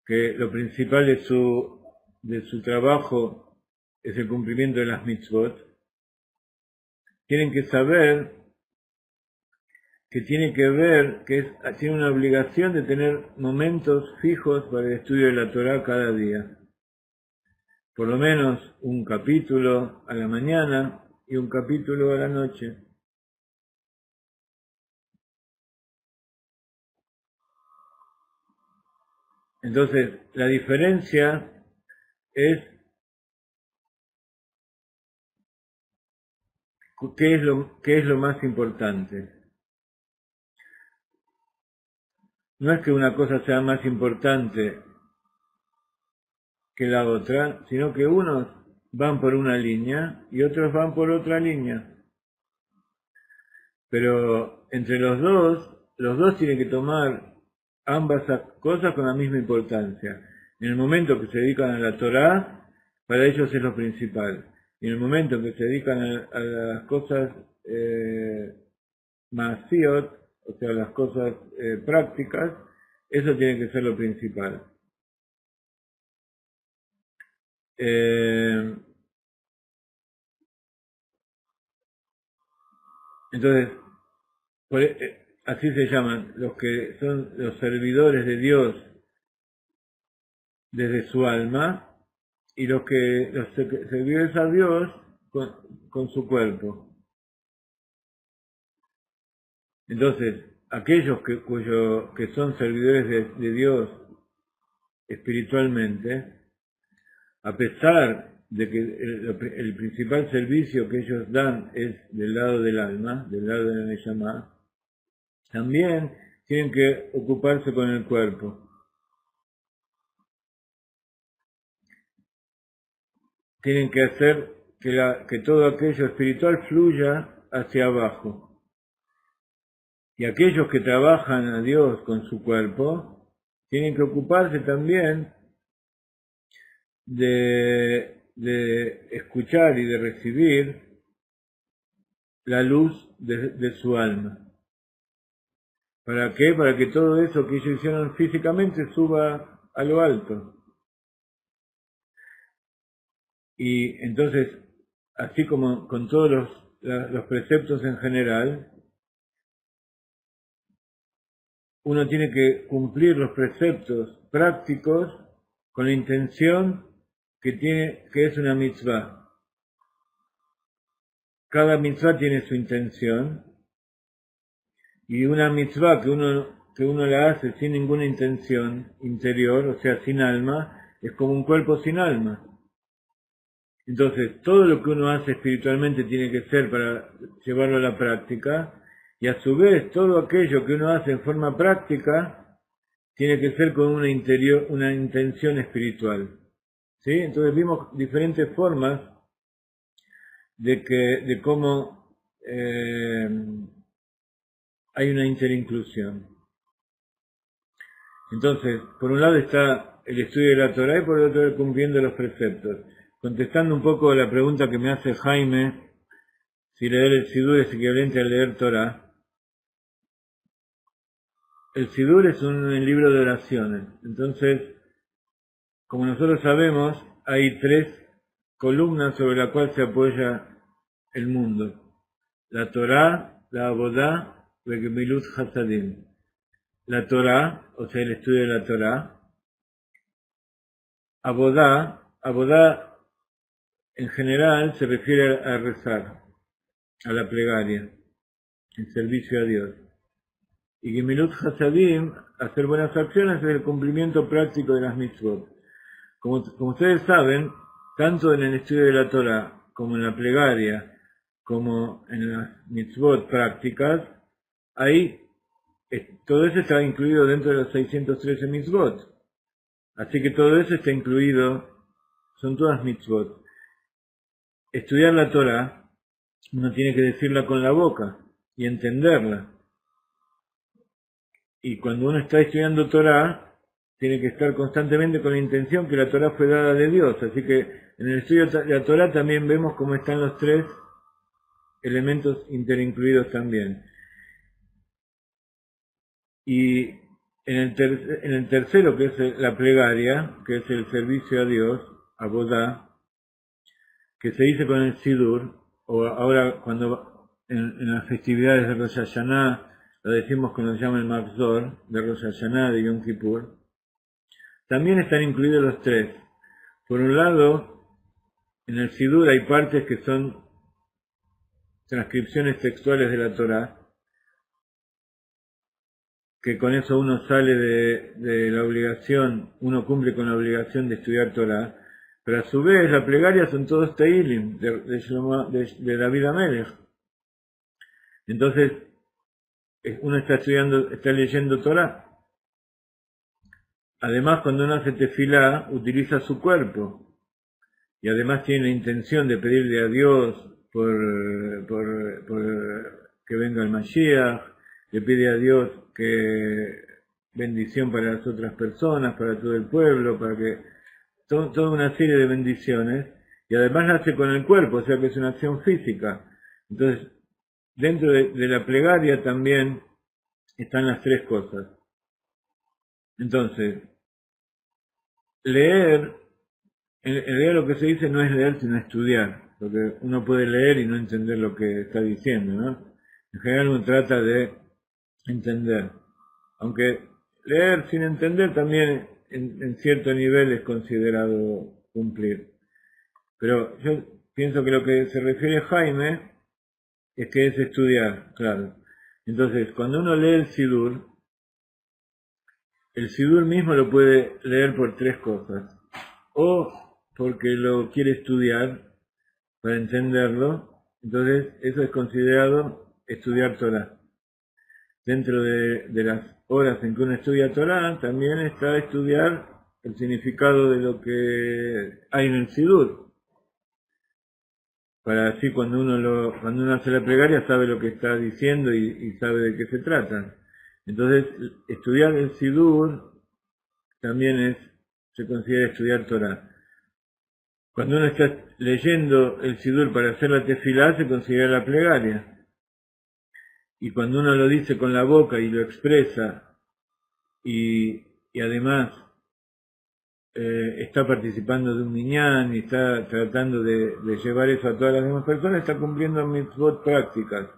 que lo principal de su trabajo es el cumplimiento de las mitzvot, tienen que saber que tiene que ver, tiene una obligación de tener momentos fijos para el estudio de la Torá cada día. Por lo menos un capítulo a la mañana y un capítulo a la noche. Entonces, la diferencia es qué es lo más importante. No es que una cosa sea más importante que la otra, sino que unos van por una línea y otros van por otra línea. Pero entre los dos tienen que tomar ambas cosas con la misma importancia. En el momento que se dedican a la Torá, para ellos es lo principal. Y en el momento que se dedican a las cosas masiot, o sea, las cosas prácticas, eso tiene que ser lo principal. Entonces, así se llaman los que son los servidores de Dios desde su alma y los servidores a Dios con su cuerpo. Entonces, aquellos que son servidores de Dios espiritualmente, a pesar de que el principal servicio que ellos dan es del lado del alma, del lado de la Neshama, también tienen que ocuparse con el cuerpo. Tienen que hacer que todo aquello espiritual fluya hacia abajo. Y aquellos que trabajan a Dios con su cuerpo, tienen que ocuparse también de escuchar y de recibir la luz de su alma. ¿Para qué? Para que todo eso que ellos hicieron físicamente suba a lo alto. Y entonces, así como con todos los preceptos en general, uno tiene que cumplir los preceptos prácticos con la intención que es una mitzvah. Cada mitzvah tiene su intención, y una mitzvah que uno la hace sin ninguna intención interior, o sea, sin alma, es como un cuerpo sin alma. Entonces, todo lo que uno hace espiritualmente tiene que ser para llevarlo a la práctica, y a su vez todo aquello que uno hace en forma práctica tiene que ser con una intención espiritual. ¿Sí? Entonces vimos diferentes formas de cómo hay una interinclusión. Entonces, por un lado está el estudio de la Torá y por el otro cumpliendo los preceptos. Contestando un poco la pregunta que me hace Jaime, si leer el Sidur es equivalente a leer Torá. El Sidur es un libro de oraciones. Entonces, como nosotros sabemos, hay 3 columnas sobre las cuales se apoya el mundo. La Torá, la Abodá y el Gemilut Hasadim. La Torá, o sea, el estudio de la Torá. Abodá en general se refiere a rezar, a la plegaria, el servicio a Dios. Y Gemilut Hasadim, hacer buenas acciones, es el cumplimiento práctico de las mitzvot. Como ustedes saben, tanto en el estudio de la Torah, como en la plegaria, como en las mitzvot prácticas, todo eso está incluido dentro de los 613 mitzvot. Así que todo eso está incluido, son todas mitzvot. Estudiar la Torah, uno tiene que decirla con la boca y entenderla. Y cuando uno está estudiando Torah, tiene que estar constantemente con la intención que la Torah fue dada de Dios. Así que en el estudio de la Torah también vemos cómo están los 3 elementos interincluidos también. Y en el tercero, que es la plegaria, que es el servicio a Dios, Abodá, que se dice con el Sidur, o ahora cuando en las festividades de Rosh Hashanah, lo decimos que nos llama el Mahzor, de Rosh Hashanah, de Yom Kippur, también están incluidos los tres. Por un lado, en el Sidur hay partes que son transcripciones textuales de la Torá, que con eso uno sale de la obligación, uno cumple con la obligación de estudiar Torá, pero a su vez la plegaria son todos Teilim de David Amelech. Entonces uno está leyendo Torá. Además, cuando uno hace tefilá, utiliza su cuerpo y además tiene la intención de pedirle a Dios por que venga el Mashiach, le pide a Dios que bendición para las otras personas, para todo el pueblo, para que toda una serie de bendiciones, y además la hace con el cuerpo, o sea que es una acción física. Entonces, dentro de la plegaria también están las tres cosas. Entonces, leer, en realidad lo que se dice no es leer sino estudiar, porque uno puede leer y no entender lo que está diciendo, ¿no? En general uno trata de entender, aunque leer sin entender también en cierto nivel es considerado cumplir. Pero yo pienso que lo que se refiere Jaime es que es estudiar, claro. Entonces, cuando uno lee el Sidur mismo lo puede leer por tres cosas. O porque lo quiere estudiar para entenderlo, entonces eso es considerado estudiar Torah. Dentro de las horas en que uno estudia Torah, también está estudiar el significado de lo que hay en el Sidur. Para así cuando uno hace la plegaria sabe lo que está diciendo y sabe de qué se trata. Entonces, estudiar el Sidur también se considera estudiar Torah. Cuando uno está leyendo el Sidur para hacer la tefilá, se considera la plegaria. Y cuando uno lo dice con la boca y lo expresa, y además está participando de un minyan y está tratando de llevar eso a todas las demás personas, está cumpliendo mitzvot prácticas.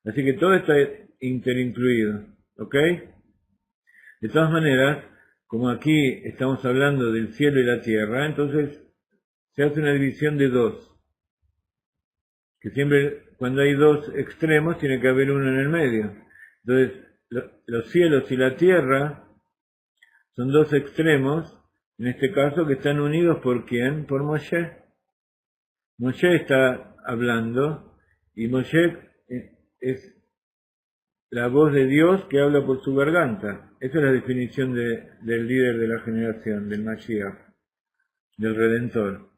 Así que todo está interincluido, ¿ok? De todas maneras, como aquí estamos hablando del cielo y la tierra, entonces se hace una división de dos. Que siempre cuando hay dos extremos tiene que haber uno en el medio. Entonces, los cielos y la tierra son dos extremos, en este caso, que están unidos por ¿quién? Por Moshe. Moshe está hablando y Moshe es la voz de Dios que habla por su garganta. Esa es la definición del líder de la generación, del Mashiach, del Redentor.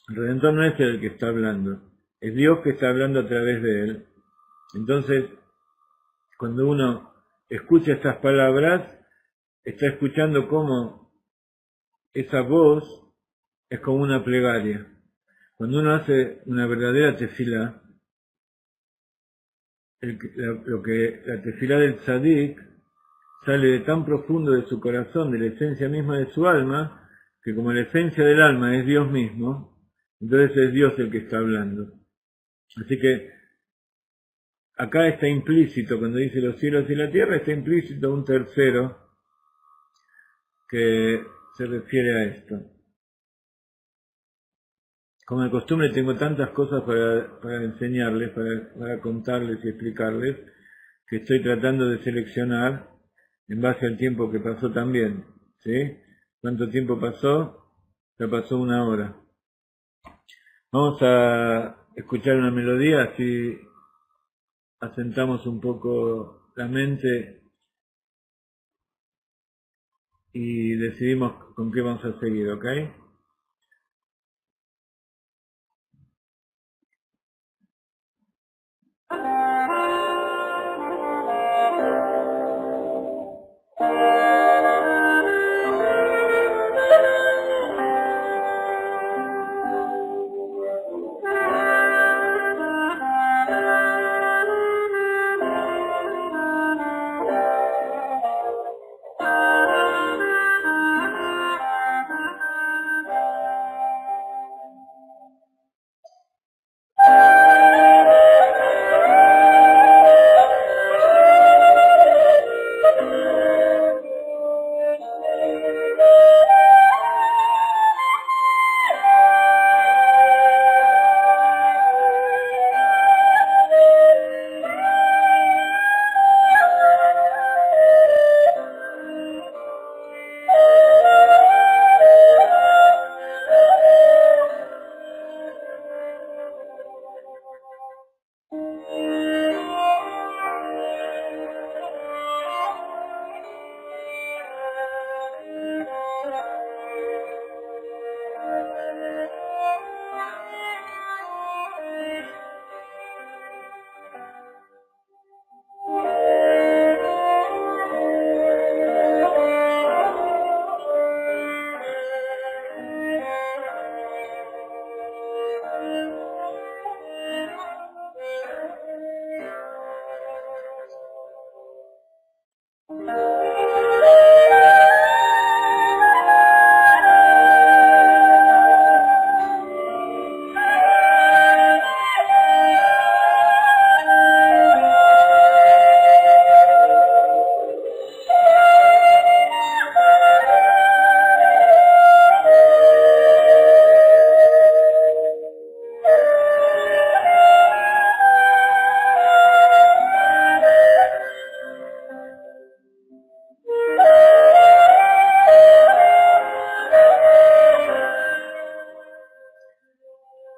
El Redentor no es el que está hablando, es Dios que está hablando a través de él. Entonces, cuando uno escucha estas palabras, está escuchando cómo esa voz es como una plegaria. Cuando uno hace una verdadera tefilá, la tefilá del tzadik sale de tan profundo de su corazón, de la esencia misma de su alma, que como la esencia del alma es Dios mismo, entonces es Dios el que está hablando. Así que acá está implícito, cuando dice los cielos y la tierra, está implícito un tercero que se refiere a esto. Como de costumbre tengo tantas cosas para enseñarles, para contarles y explicarles, que estoy tratando de seleccionar en base al tiempo que pasó también. ¿Sí? ¿Cuánto tiempo pasó? Ya pasó 1 hora. Vamos a escuchar una melodía, así asentamos un poco la mente y decidimos con qué vamos a seguir, ¿ok?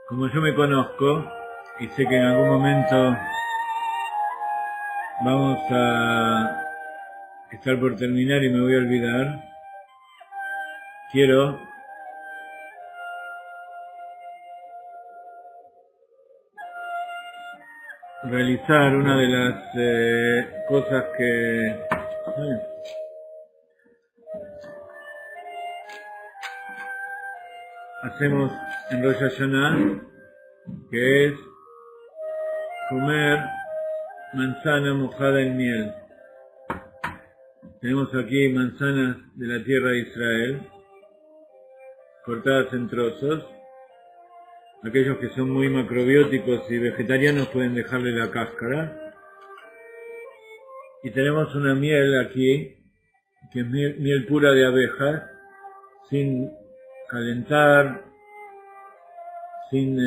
como yo me conozco y sé que en algún momento vamos a estar por terminar y me voy a olvidar, quiero realizar una de las cosas que hacemos en Rosh Hashanah, que es comer manzana mojada en miel. Tenemos aquí manzanas de la tierra de Israel, cortadas en trozos. Aquellos que son muy macrobióticos y vegetarianos pueden dejarle la cáscara. Y tenemos una miel aquí, que es miel pura de abejas, sin calentar, sin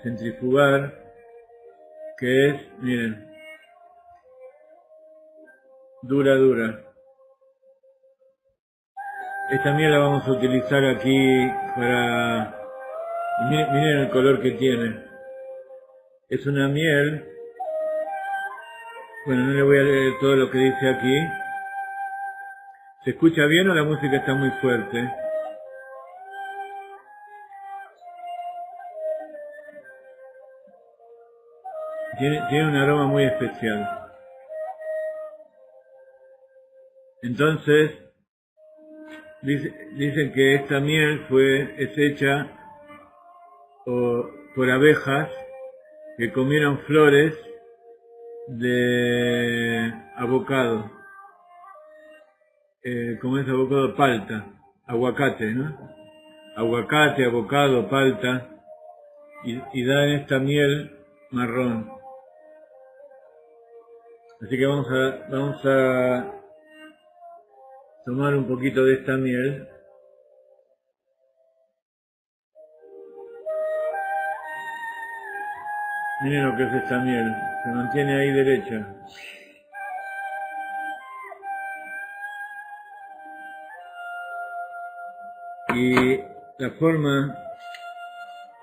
centrifugar, que es, miren, dura. Esta miel la vamos a utilizar aquí para... Miren el color que tiene. Es una miel... Bueno, no le voy a leer todo lo que dice aquí. ¿Se escucha bien o la música está muy fuerte? Tiene un aroma muy especial. Entonces, dicen que esta miel es hecha por abejas que comieron flores de abocado. ¿Cómo es abocado? Palta. Aguacate, ¿no? Aguacate, abocado, palta. Y dan esta miel marrón. Así que vamos a tomar un poquito de esta miel. Miren lo que es esta miel. Se mantiene ahí derecha. Y la forma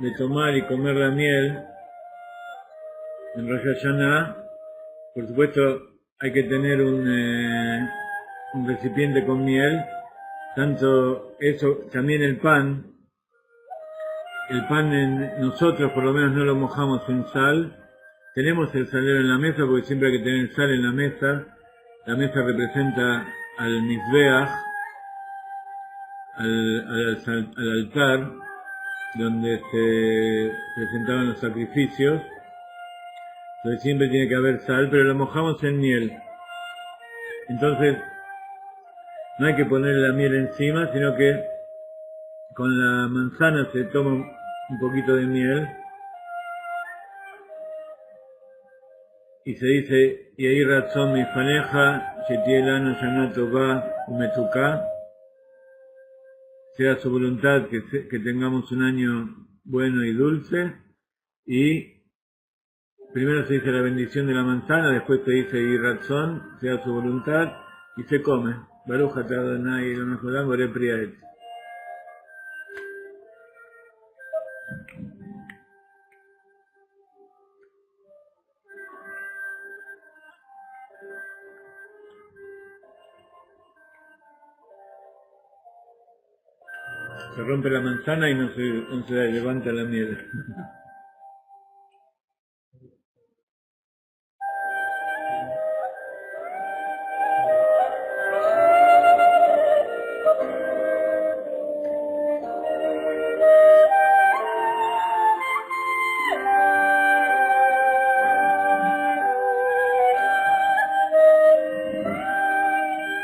de tomar y comer la miel en Rosh Hashanah, por supuesto hay que tener un recipiente con miel, tanto eso, también el pan nosotros por lo menos no lo mojamos en sal, tenemos el salero en la mesa porque siempre hay que tener sal en la mesa representa al Mizbeach, al altar donde se presentaban los sacrificios, entonces siempre tiene que haber sal, pero lo mojamos en miel. Entonces no hay que ponerle la miel encima, sino que con la manzana se toma un poquito de miel y se dice Yehi Ratzon Mifaneja Shetie Lanu Shana Tova Umetuká, sea su voluntad que tengamos un año bueno y dulce. Y primero se dice la bendición de la manzana, después se dice Yehi Ratzon, sea su voluntad, y se come. Baruch atah Adonai Eloheinu melech haolam borei pri ha'etz. Se rompe la manzana y no se levanta la miel.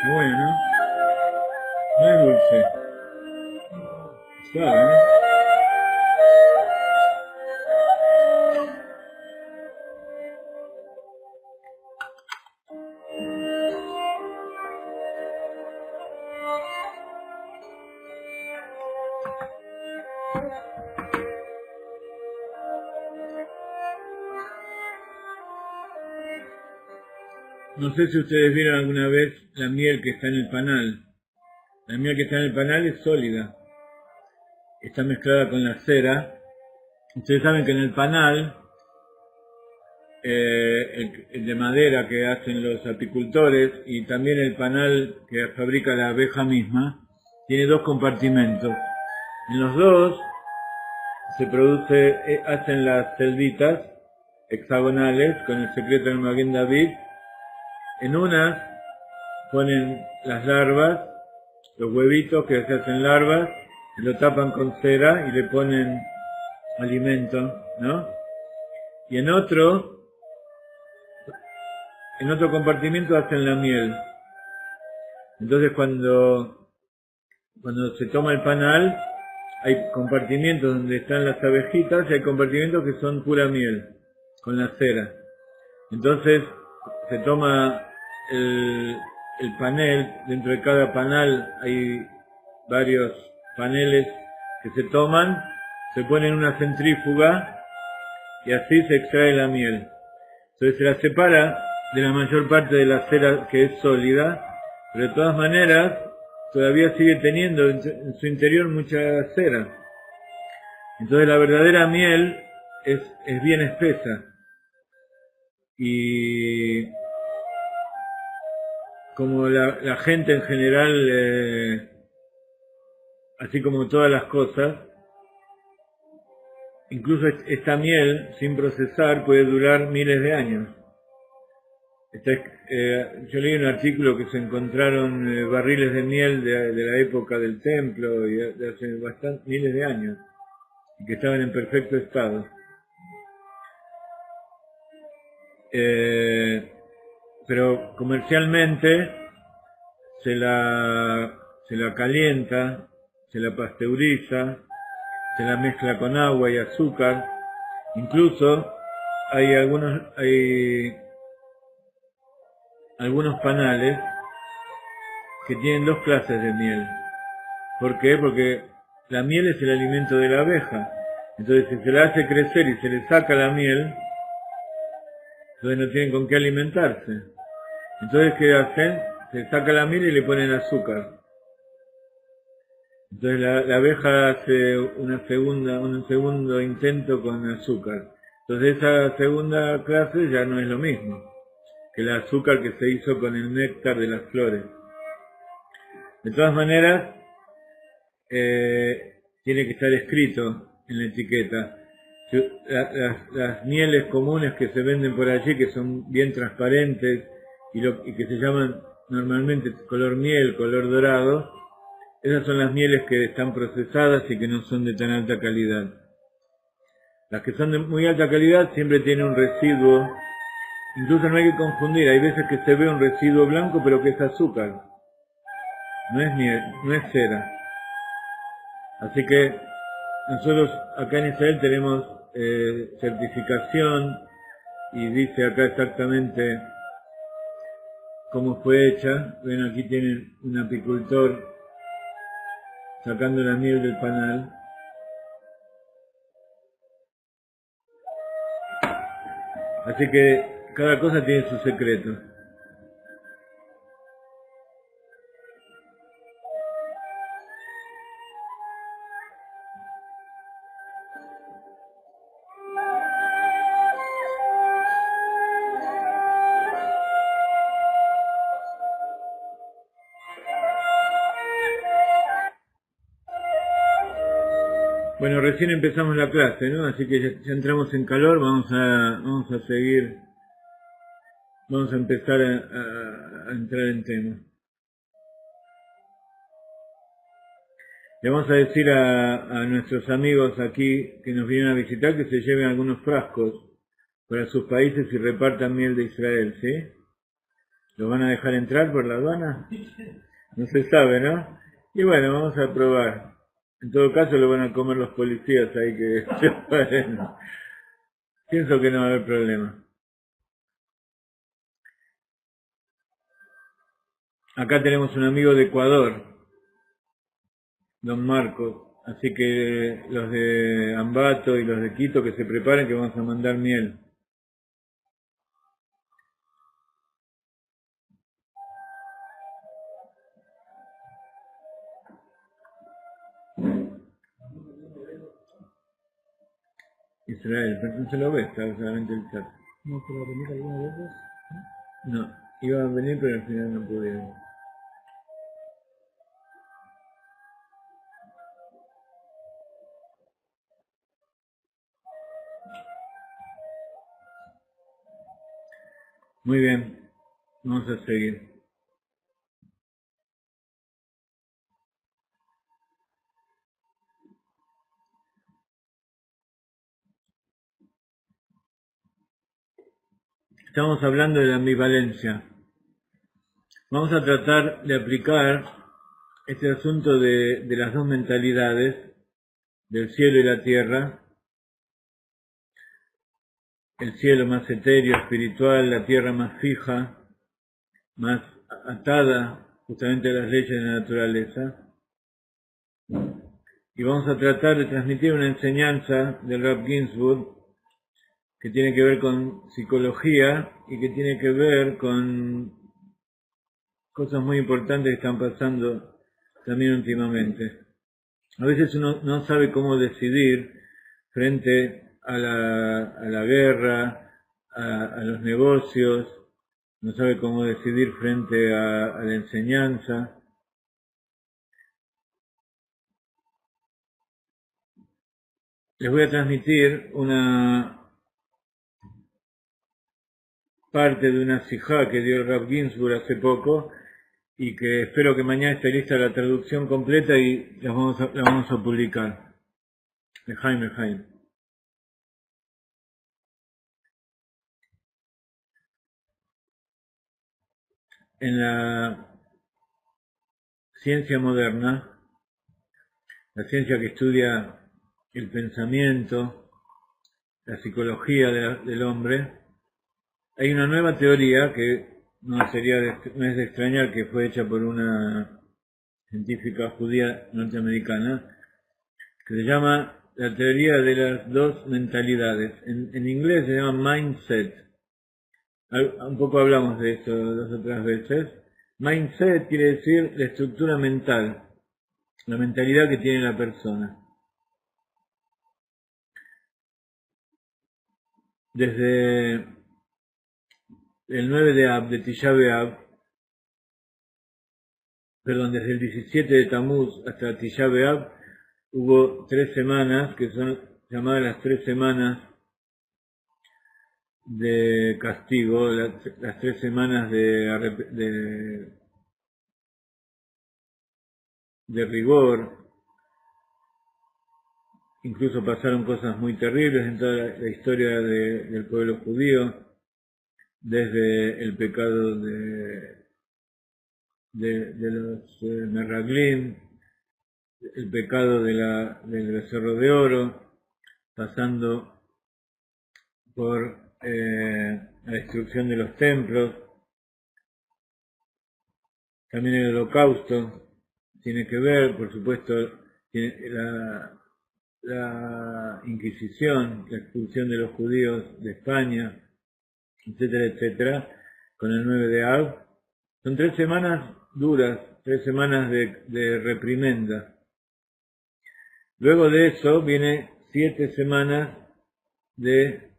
Bueno, ¿no? No es dulce. Claro, ¿no? No sé si ustedes vieron alguna vez la miel que está en el panal. La miel que está en el panal es sólida. Está mezclada con la cera Ustedes saben que en el panal, el de madera que hacen los apicultores y también el panal que fabrica la abeja misma, tiene dos compartimentos. En los dos se produce, hacen las celditas hexagonales con el secreto del Maguen David. En unas ponen las larvas, los huevitos que se hacen larvas, y lo tapan con cera y le ponen alimento, ¿no? Y en otro compartimiento hacen la miel. Entonces cuando se toma el panal, hay compartimientos donde están las abejitas y hay compartimientos que son pura miel, con la cera. Entonces se toma el panel, dentro de cada panal hay varios paneles que se toman, se pone en una centrífuga y así se extrae la miel. Entonces se la separa de la mayor parte de la cera que es sólida, pero de todas maneras todavía sigue teniendo en su interior mucha cera. Entonces la verdadera miel es bien espesa. Y como la gente en general, así como todas las cosas, incluso esta miel sin procesar puede durar miles de años. Yo leí un artículo que se encontraron barriles de miel de la época del templo y de hace miles de años y que estaban en perfecto estado. Pero comercialmente se la calienta, se la pasteuriza, se la mezcla con agua y azúcar. Incluso hay algunos panales que tienen dos clases de miel. ¿Por qué? Porque la miel es el alimento de la abeja. Entonces si se la hace crecer y se le saca la miel, entonces no tienen con qué alimentarse. Entonces ¿qué hacen? Se saca la miel y le ponen azúcar. Entonces la abeja hace un segundo intento con azúcar. Entonces esa segunda clase ya no es lo mismo que el azúcar que se hizo con el néctar de las flores. De todas maneras, tiene que estar escrito en la etiqueta. Las mieles comunes que se venden por allí, que son bien transparentes y que se llaman normalmente color miel, color dorado, esas son las mieles que están procesadas y que no son de tan alta calidad. Las que son de muy alta calidad siempre tienen un residuo. Incluso no hay que confundir, hay veces que se ve un residuo blanco pero que es azúcar. No es miel, no es cera. Así que nosotros acá en Israel tenemos certificación y dice acá exactamente cómo fue hecha. Ven, aquí tienen un apicultor sacando la miel del panal. Así que cada cosa tiene su secreto. Bueno, recién empezamos la clase, ¿no? Así que ya entramos en calor, vamos a seguir, vamos a empezar a entrar en tema. Le vamos a decir a nuestros amigos aquí que nos vienen a visitar que se lleven algunos frascos para sus países y repartan miel de Israel, ¿sí? ¿Los van a dejar entrar por la aduana? No se sabe, ¿no? Y bueno, vamos a probar. En todo caso lo van a comer los policías ahí que se paren. Pienso que no va a haber problema. Acá tenemos un amigo de Ecuador, don Marcos. Así que los de Ambato y los de Quito que se preparen que vamos a mandar miel. Israel, pero no se lo ve, está solamente el chat. ¿No te va a venir alguna de ellas? No, iba a venir pero al final no pudieron. Muy bien, vamos a seguir. Estamos hablando de la ambivalencia. Vamos a tratar de aplicar este asunto de las dos mentalidades, del cielo y la tierra, el cielo más etéreo, espiritual, la tierra más fija, más atada justamente a las leyes de la naturaleza. Y vamos a tratar de transmitir una enseñanza del Rav Ginsburg que tiene que ver con psicología y que tiene que ver con cosas muy importantes que están pasando también últimamente. A veces uno no sabe cómo decidir frente a la guerra, a los negocios, no sabe cómo decidir frente a la enseñanza. Les voy a transmitir una parte de una sijá que dio el Rav Ginsburg hace poco y que espero que mañana esté lista la traducción completa y la vamos a publicar. Lejaim. En la ciencia moderna, la ciencia que estudia el pensamiento, la psicología del hombre, hay una nueva teoría que no es de extrañar que fue hecha por una científica judía norteamericana, que se llama la teoría de las dos mentalidades. En inglés se llama mindset. Un poco hablamos de esto dos otras veces. Mindset quiere decir la estructura mental, la mentalidad que tiene la persona. Desde el 9 de Av, de Tisha B'Av, desde el 17 de Tamuz hasta Tisha B'Av, hubo 3 semanas que son llamadas las 3 semanas de castigo, las 3 semanas de rigor. Incluso pasaron cosas muy terribles en toda la historia del pueblo judío, desde el pecado de los Meraglim, el pecado del becerro de oro, pasando por la destrucción de los templos, también el holocausto tiene que ver, por supuesto, la Inquisición, la expulsión de los judíos de España, etcétera, etcétera, con el 9 de Av. Son 3 semanas duras, 3 semanas de reprimenda. Luego de eso viene 7 semanas de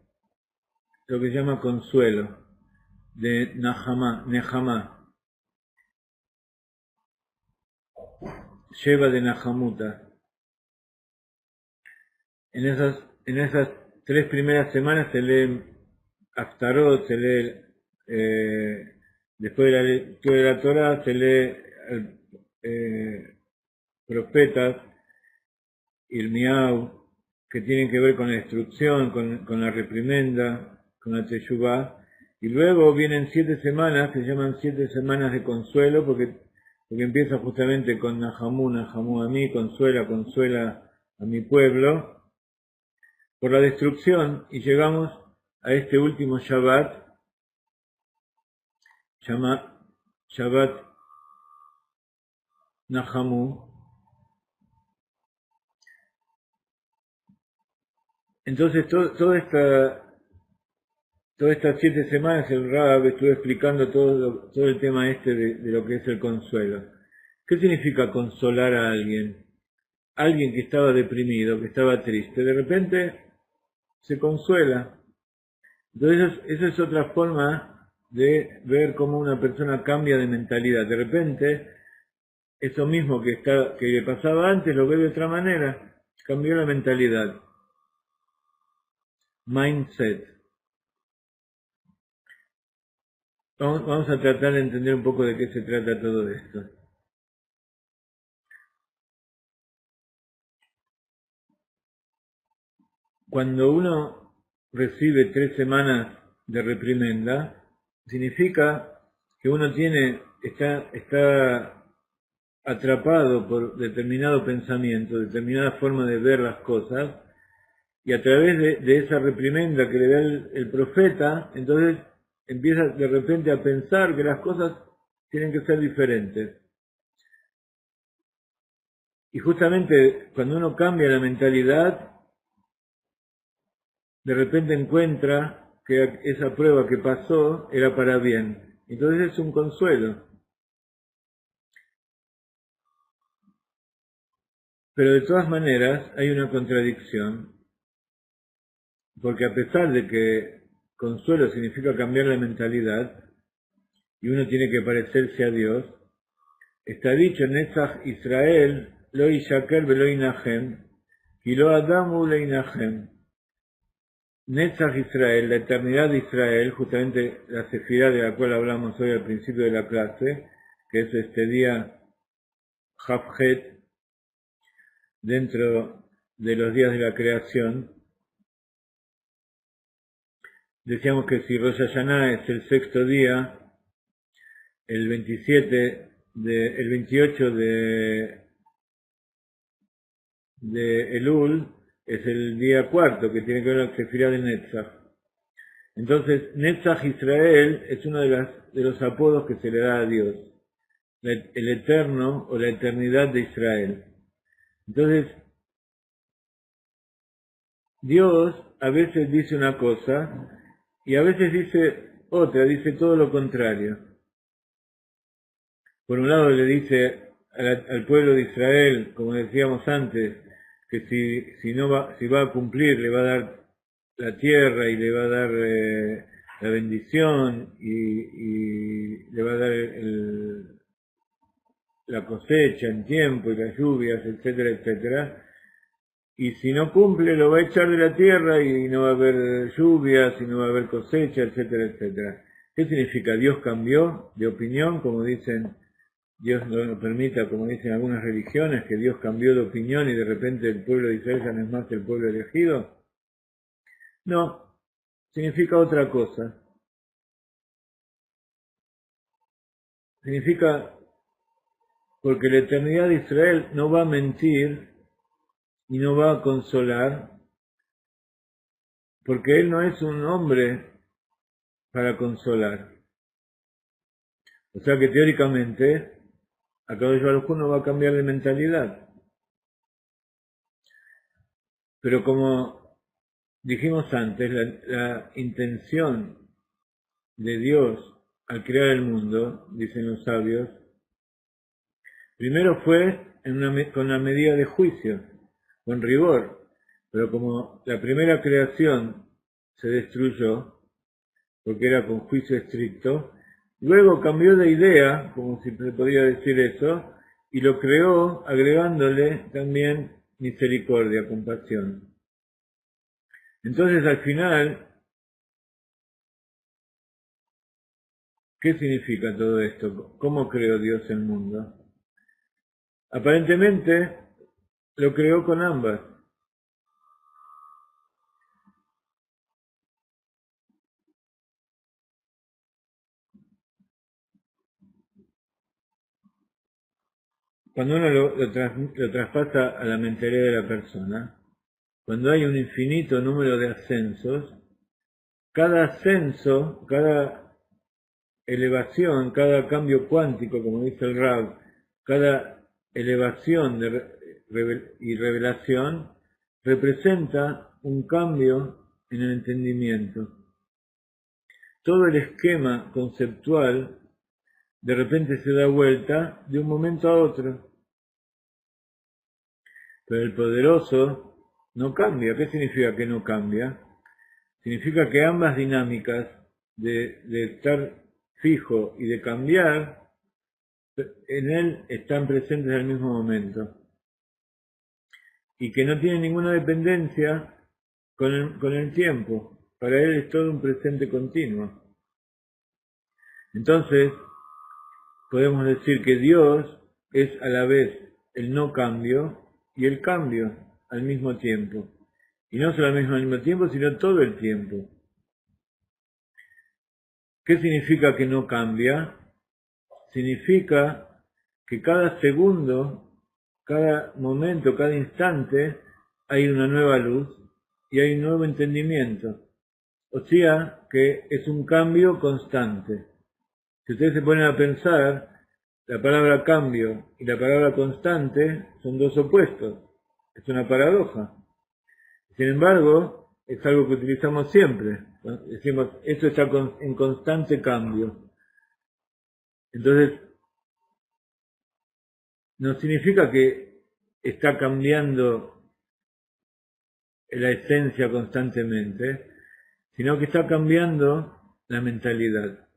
lo que se llama consuelo, de Nehama, Sheva de Nahamuta. En esas 3 primeras semanas se lee Haftarot, se lee, después de la lectura de la Torah, se lee profetas, Irmiau, que tienen que ver con la instrucción, con la reprimenda, con la teshuvá. Y luego vienen 7 semanas que se llaman 7 semanas de consuelo, porque empieza justamente con Nahamú a mí, consuela a mi pueblo, por la destrucción, y llegamos a este último Shabbat, llama Shabbat Nahamú. Entonces todas estas 7 semanas el Rab estuvo explicando todo el tema de lo que es el consuelo. ¿Qué significa consolar a alguien? Alguien que estaba deprimido, que estaba triste, de repente se consuela. Entonces esa es otra forma de ver cómo una persona cambia de mentalidad. De repente, eso mismo que le pasaba antes lo ve de otra manera, cambió la mentalidad. Mindset. Vamos a tratar de entender un poco de qué se trata todo esto. Cuando uno recibe 3 semanas de reprimenda, significa que uno está atrapado por determinado pensamiento, determinada forma de ver las cosas, y a través de esa reprimenda que le da el profeta, entonces empieza de repente a pensar que las cosas tienen que ser diferentes. Y justamente cuando uno cambia la mentalidad, de repente encuentra que esa prueba que pasó era para bien. Entonces es un consuelo. Pero de todas maneras hay una contradicción, porque a pesar de que consuelo significa cambiar la mentalidad, y uno tiene que parecerse a Dios, está dicho en Netzach Israel, lo yishaker velo yinahem, ki lo adamu le yinahem. Netzach Israel, la eternidad de Israel, justamente la sefirá de la cual hablamos hoy al principio de la clase, que es este día Havjet, dentro de los días de la creación. Decíamos que si Rosh Hashanah es el 6º día, el 28 de Elul es el día 4, que tiene que ver con la sefirá de Netzach. Entonces, Netzach Israel es uno de los apodos que se le da a Dios, el eterno o la eternidad de Israel. Entonces, Dios a veces dice una cosa y a veces dice otra, dice todo lo contrario. Por un lado le dice al pueblo de Israel, como decíamos antes, que si va a cumplir, le va a dar la tierra y le va a dar la bendición y le va a dar la cosecha en tiempo y las lluvias, etcétera, etcétera. Y si no cumple, lo va a echar de la tierra y no va a haber lluvias y no va a haber cosecha, etcétera, etcétera. ¿Qué significa? Dios cambió de opinión, como dicen, Dios no lo permita, como dicen algunas religiones, que Dios cambió de opinión y de repente el pueblo de Israel ya no es más el pueblo elegido. No, significa otra cosa. Significa porque la eternidad de Israel no va a mentir y no va a consolar, porque Él no es un hombre para consolar. O sea que teóricamente Akadosh Baruj Hu no va a cambiar de mentalidad. Pero como dijimos antes, la intención de Dios al crear el mundo, dicen los sabios, primero fue con una medida de juicio, con rigor. Pero como la primera creación se destruyó, porque era con juicio estricto, luego cambió de idea, como si se podía decir eso, y lo creó agregándole también misericordia, compasión. Entonces al final, ¿qué significa todo esto? ¿Cómo creó Dios el mundo? Aparentemente lo creó con ambas. Cuando uno lo traspasa a la mentalidad de la persona, cuando hay un infinito número de ascensos, cada ascenso, cada elevación, cada cambio cuántico, como dice el Rab, cada elevación y revelación representa un cambio en el entendimiento. Todo el esquema conceptual de repente se da vuelta de un momento a otro. Pero el poderoso no cambia. ¿Qué significa que no cambia? significa que ambas dinámicas de estar fijo y de cambiar, en él están presentes al mismo momento. Y que no tiene ninguna dependencia con el tiempo. Para él es todo un presente continuo. Entonces, podemos decir que Dios es a la vez el no cambio y el cambio al mismo tiempo. Y no solamente al mismo tiempo, sino todo el tiempo. ¿Qué significa que no cambia? Significa que cada segundo, cada momento, cada instante, hay una nueva luz y hay un nuevo entendimiento. O sea, que es un cambio constante. Si ustedes se ponen a pensar, la palabra cambio y la palabra constante son dos opuestos. Es una paradoja. Sin embargo, es algo que utilizamos siempre. Decimos, esto está en constante cambio. Entonces, no significa que está cambiando la esencia constantemente, sino que está cambiando la mentalidad.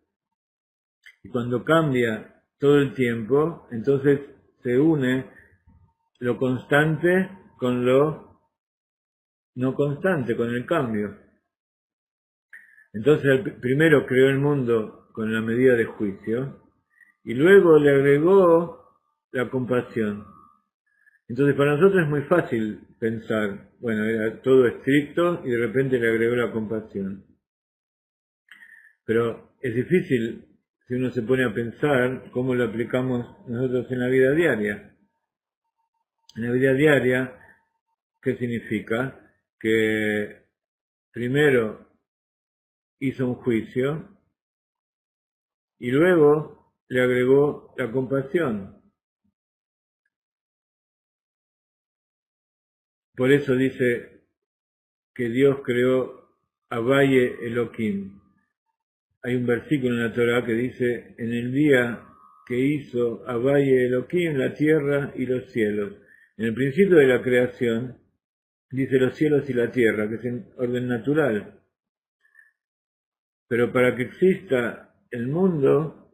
Y cuando cambia todo el tiempo, entonces se une lo constante con lo no constante, con el cambio. Entonces primero creó el mundo con la medida de juicio y luego le agregó la compasión. Entonces para nosotros es muy fácil pensar, bueno, era todo estricto y de repente le agregó la compasión. Pero es difícil si uno se pone a pensar cómo lo aplicamos nosotros en la vida diaria. En la vida diaria, ¿qué significa? Que primero hizo un juicio y luego le agregó la compasión. Por eso dice que Dios creó a Valle Elohim. Hay un versículo en la Torah que dice, en el día que hizo a Valle Elohim la tierra y los cielos. En el principio de la creación, dice los cielos y la tierra, que es en orden natural. Pero para que exista el mundo,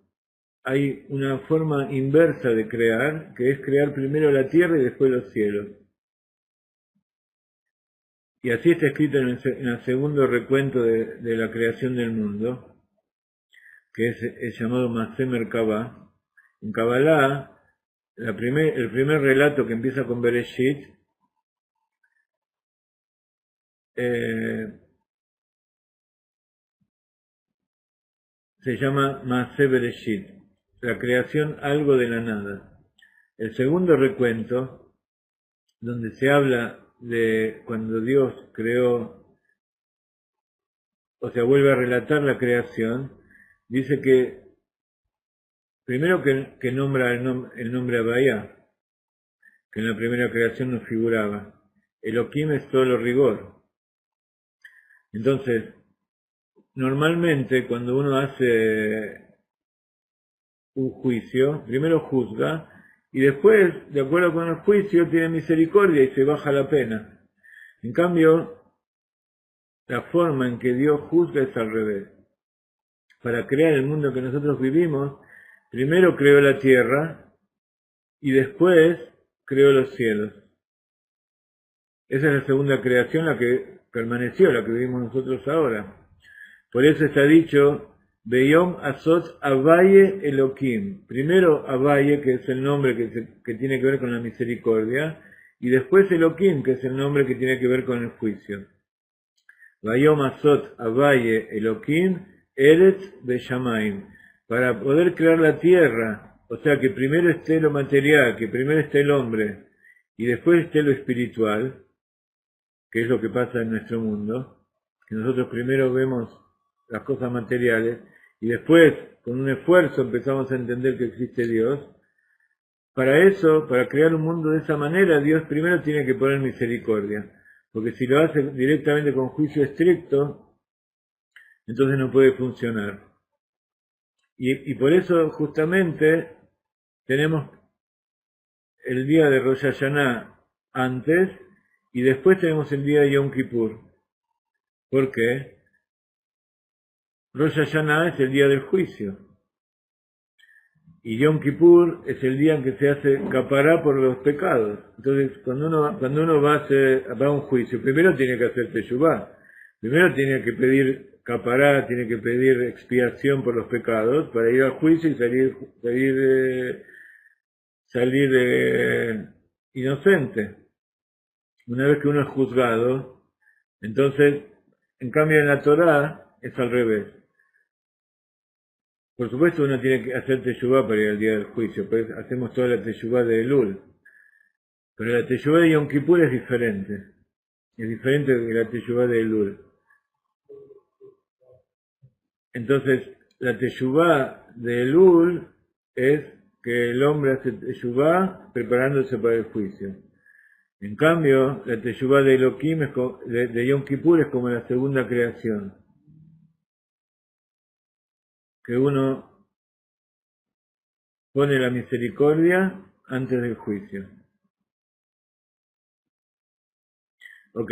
hay una forma inversa de crear, que es crear primero la tierra y después los cielos. Y así está escrito en el segundo recuento de la creación del mundo, que es llamado Masé Merkabah. En Kabbalah, el primer relato que empieza con Bereshit, se llama Masé Bereshit, la creación algo de la nada. El segundo recuento, donde se habla de cuando Dios creó, o sea, vuelve a relatar la creación, dice que primero que nombra el nombre Abaya, que en la primera creación no figuraba. Elohim es solo rigor. Entonces, normalmente cuando uno hace un juicio, primero juzga y después, de acuerdo con el juicio, tiene misericordia y se baja la pena. En cambio, la forma en que Dios juzga es al revés. Para crear el mundo que nosotros vivimos, primero creó la tierra y después creó los cielos. Esa es la segunda creación, la que permaneció, la que vivimos nosotros ahora. Por eso está dicho, Beyom Azot Abaye Elohim. Primero Abaye, que es el nombre que tiene que ver con la misericordia, y después Elohim, que es el nombre que tiene que ver con el juicio. Beyom Azot Abaye Elohim, Eretz Beshamaim. Para poder crear la tierra, o sea que primero esté lo material, que primero esté el hombre, y después esté lo espiritual, que es lo que pasa en nuestro mundo, que nosotros primero vemos las cosas materiales y después con un esfuerzo empezamos a entender que existe Dios. Para eso, para crear un mundo de esa manera, Dios primero tiene que poner misericordia, porque si lo hace directamente con juicio estricto, entonces no puede funcionar. Y por eso justamente tenemos el día de Rosh Hashanah antes y después tenemos el día de Yom Kippur. ¿Por qué? Rosh Hashanah es el día del juicio. Y Yom Kippur es el día en que se hace capará por los pecados. Entonces, cuando uno va a un juicio, primero tiene que hacer teshuvá. Primero tiene que pedir capará, tiene que pedir expiación por los pecados para ir al juicio y salir inocente. Una vez que uno es juzgado, entonces, en cambio en la Torá es al revés. Por supuesto uno tiene que hacer teshuvá para ir al día del juicio, pues hacemos toda la teshuvá de Elul. Pero la teshuvá de Yom Kippur es diferente. Es diferente de la teshuvá de Elul. Entonces, la teshuvá de Elul es que el hombre hace teshuvá preparándose para el juicio. En cambio, la teshuvá de Elohim de Yom Kippur es como la segunda creación. Que uno pone la misericordia antes del juicio. Ok.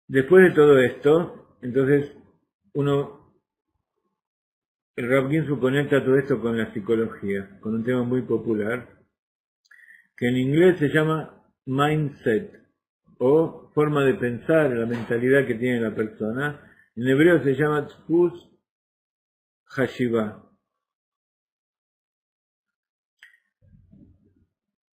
Después de todo esto, entonces el Rav Ginsburg conecta todo esto con la psicología, con un tema muy popular, que en inglés se llama mindset, o forma de pensar, la mentalidad que tiene la persona. En hebreo se llama tzpus hashiva.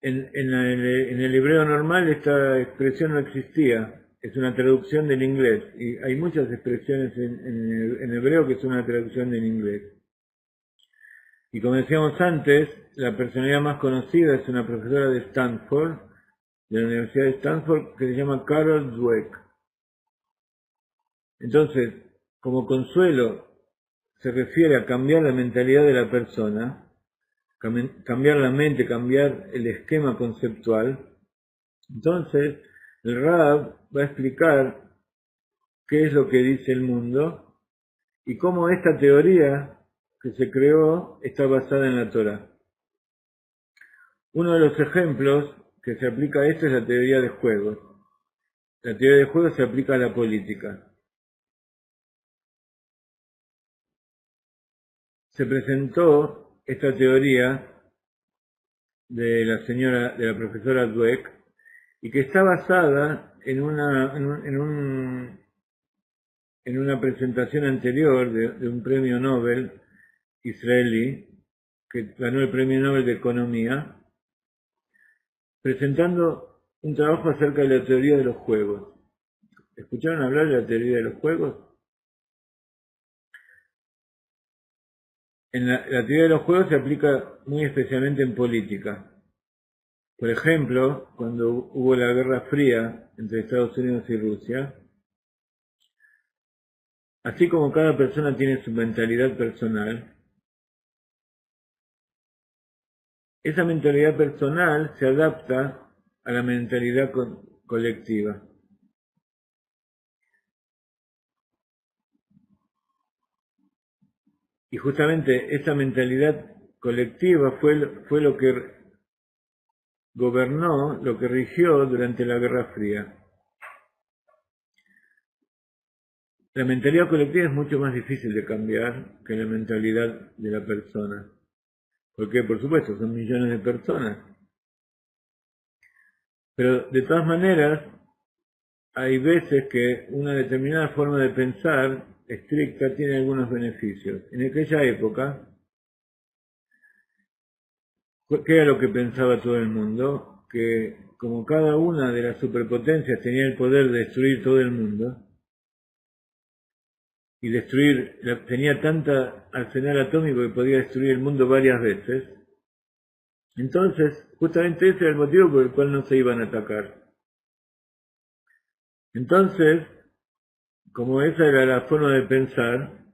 En el hebreo normal esta expresión no existía, es una traducción del inglés, y hay muchas expresiones en hebreo que son una traducción del inglés. Y como decíamos antes, la personalidad más conocida es una profesora de Stanford, de la Universidad de Stanford, que se llama Carol Dweck. Entonces, como consuelo, se refiere a cambiar la mentalidad de la persona, cambiar la mente, cambiar el esquema conceptual. Entonces, el Rav va a explicar qué es lo que dice el mundo y cómo esta teoría que se creó está basada en la Torá. Uno de los ejemplos que se aplica a esto es la teoría de juegos. La teoría de juegos se aplica a la política. Se presentó esta teoría de la profesora Dweck, y que está basada en una presentación anterior de un premio Nobel israelí, que ganó el premio Nobel de Economía, presentando un trabajo acerca de la teoría de los juegos. ¿Escucharon hablar de la teoría de los juegos? La teoría de los juegos se aplica muy especialmente en política. Por ejemplo, cuando hubo la Guerra Fría entre Estados Unidos y Rusia, así como cada persona tiene su mentalidad personal, esa mentalidad personal se adapta a la mentalidad colectiva. Y justamente esa mentalidad colectiva fue lo que gobernó, lo que rigió durante la Guerra Fría. La mentalidad colectiva es mucho más difícil de cambiar que la mentalidad de la persona. Porque, por supuesto, son millones de personas. Pero, de todas maneras, hay veces que una determinada forma de pensar estricta tiene algunos beneficios. En aquella época, ¿qué era lo que pensaba todo el mundo? Que como cada una de las superpotencias tenía el poder de destruir todo el mundo, y tenía tanta arsenal atómico que podía destruir el mundo varias veces, entonces justamente ese era el motivo por el cual no se iban a atacar. Entonces, como esa era la forma de pensar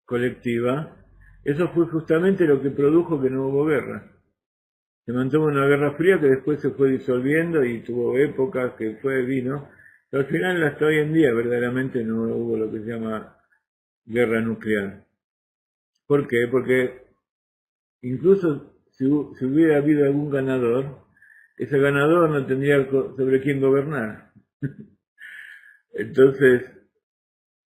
colectiva, eso fue justamente lo que produjo que no hubo guerra. Se mantuvo una guerra fría que después se fue disolviendo y tuvo épocas que vino, pero al final hasta hoy en día verdaderamente no hubo lo que se llama guerra nuclear. ¿Por qué? Porque incluso si hubiera habido algún ganador, ese ganador no tendría sobre quién gobernar. Entonces,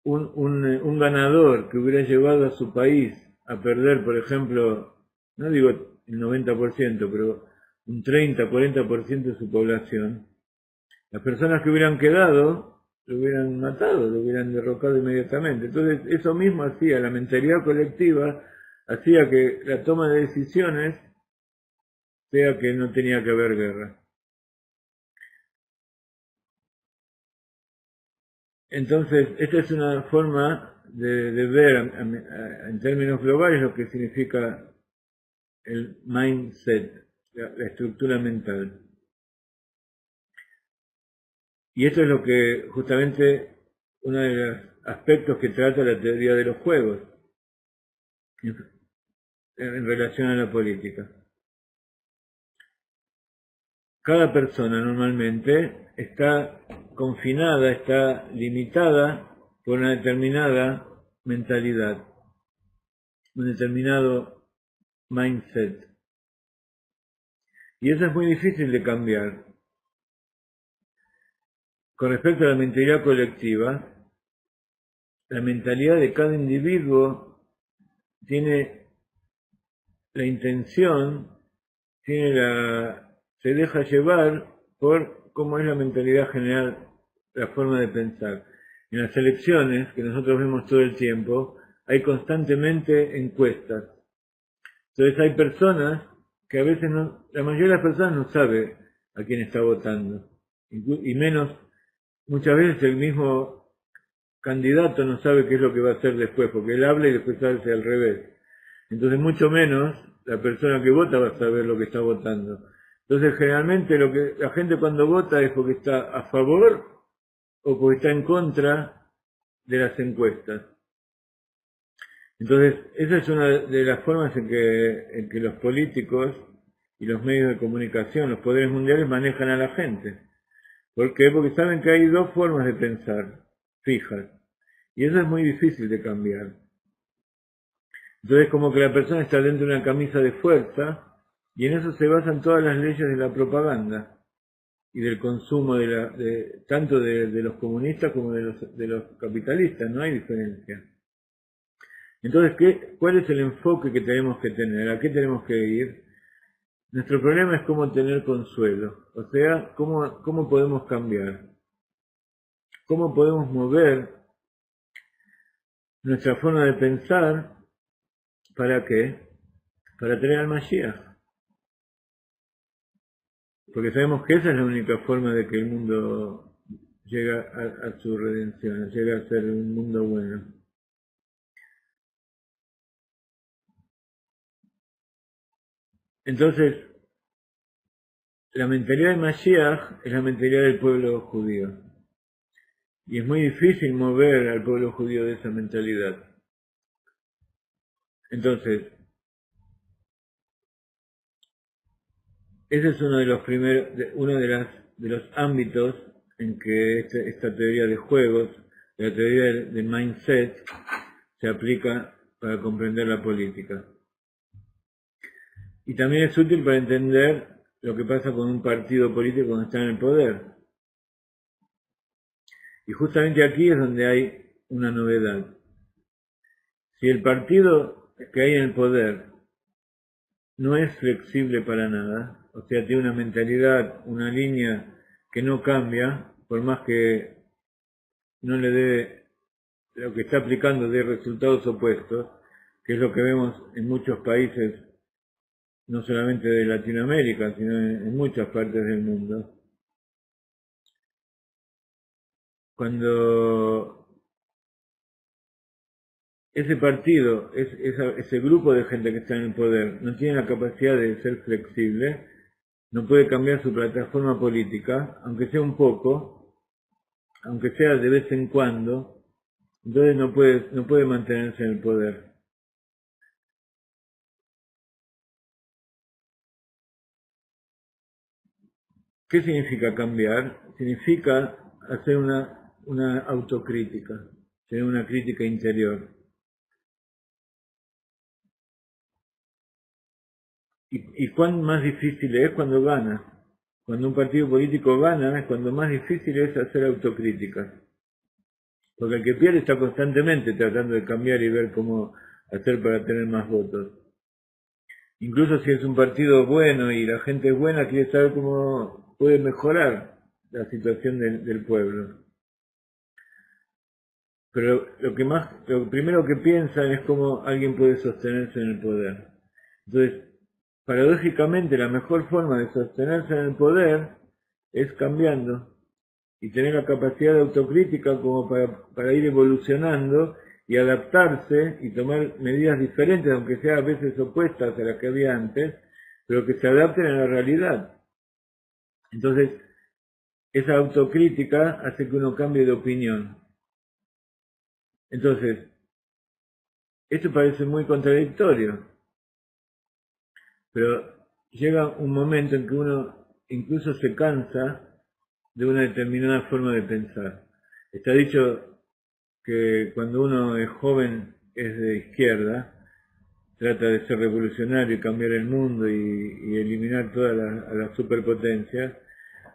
un ganador que hubiera llevado a su país a perder, por ejemplo, no digo el 90%, pero un 30, 40% de su población, las personas que hubieran quedado lo hubieran matado, lo hubieran derrocado inmediatamente. Entonces, eso mismo hacía, la mentalidad colectiva, hacía que la toma de decisiones sea que no tenía que haber guerra. Entonces, esta es una forma de ver en términos globales lo que significa el mindset, la estructura mental. Y esto es lo que justamente uno de los aspectos que trata la teoría de los juegos en relación a la política. Cada persona normalmente está confinada, está limitada por una determinada mentalidad, un determinado mindset. Y eso es muy difícil de cambiar. Con respecto a la mentalidad colectiva, la mentalidad de cada individuo tiene la intención, se deja llevar por cómo es la mentalidad general, la forma de pensar. En las elecciones, que nosotros vemos todo el tiempo, hay constantemente encuestas. Entonces hay personas que a veces la mayoría de las personas no sabe a quién está votando. Y menos, muchas veces el mismo candidato no sabe qué es lo que va a hacer después, porque él habla y después hace al revés. Entonces mucho menos la persona que vota va a saber lo que está votando. Entonces generalmente lo que la gente cuando vota es porque está a favor o porque está en contra de las encuestas. Entonces esa es una de las formas en que los políticos y los medios de comunicación, los poderes mundiales manejan a la gente. ¿Por qué? Porque saben que hay dos formas de pensar fijas. Y eso es muy difícil de cambiar. Entonces como que la persona está dentro de una camisa de fuerza y en eso se basan todas las leyes de la propaganda y del consumo tanto de los comunistas como de los capitalistas, no hay diferencia. Entonces, ¿cuál es el enfoque que tenemos que tener? ¿A qué tenemos que ir? Nuestro problema es cómo tener consuelo, o sea, cómo podemos cambiar, cómo podemos mover nuestra forma de pensar. ¿Para qué? Para tener al Mashiach. Porque sabemos que esa es la única forma de que el mundo llegue a su redención, llegue a ser un mundo bueno. Entonces, la mentalidad de Mashiach es la mentalidad del pueblo judío. Y es muy difícil mover al pueblo judío de esa mentalidad. Entonces, ese es uno de los primeros, de los ámbitos en que esta teoría de juegos, la teoría del mindset, se aplica para comprender la política. Y también es útil para entender lo que pasa con un partido político cuando está en el poder. Y justamente aquí es donde hay una novedad. Si el partido que hay en el poder no es flexible para nada, o sea, tiene una mentalidad, una línea que no cambia, por más que no le dé lo que está aplicando de resultados opuestos, que es lo que vemos en muchos países, no solamente de Latinoamérica, sino en muchas partes del mundo. Cuando ese partido, ese grupo de gente que está en el poder, no tiene la capacidad de ser flexible, no puede cambiar su plataforma política, aunque sea un poco, aunque sea de vez en cuando, entonces no puede mantenerse en el poder. ¿Qué significa cambiar? Significa hacer una autocrítica, tener una crítica interior. ¿Y cuán más difícil es cuando gana? Cuando un partido político gana es cuando más difícil es hacer autocrítica. Porque el que pierde está constantemente tratando de cambiar y ver cómo hacer para tener más votos. Incluso si es un partido bueno y la gente es buena, quiere saber cómo puede mejorar la situación del pueblo. Pero lo primero que piensan es cómo alguien puede sostenerse en el poder. Entonces, paradójicamente, la mejor forma de sostenerse en el poder es cambiando y tener la capacidad de autocrítica como para ir evolucionando y adaptarse y tomar medidas diferentes, aunque sea a veces opuestas a las que había antes, pero que se adapten a la realidad. Entonces, esa autocrítica hace que uno cambie de opinión. Entonces, esto parece muy contradictorio, pero llega un momento en que uno incluso se cansa de una determinada forma de pensar. Está dicho que cuando uno es joven es de izquierda, trata de ser revolucionario y cambiar el mundo y eliminar todas las superpotencias.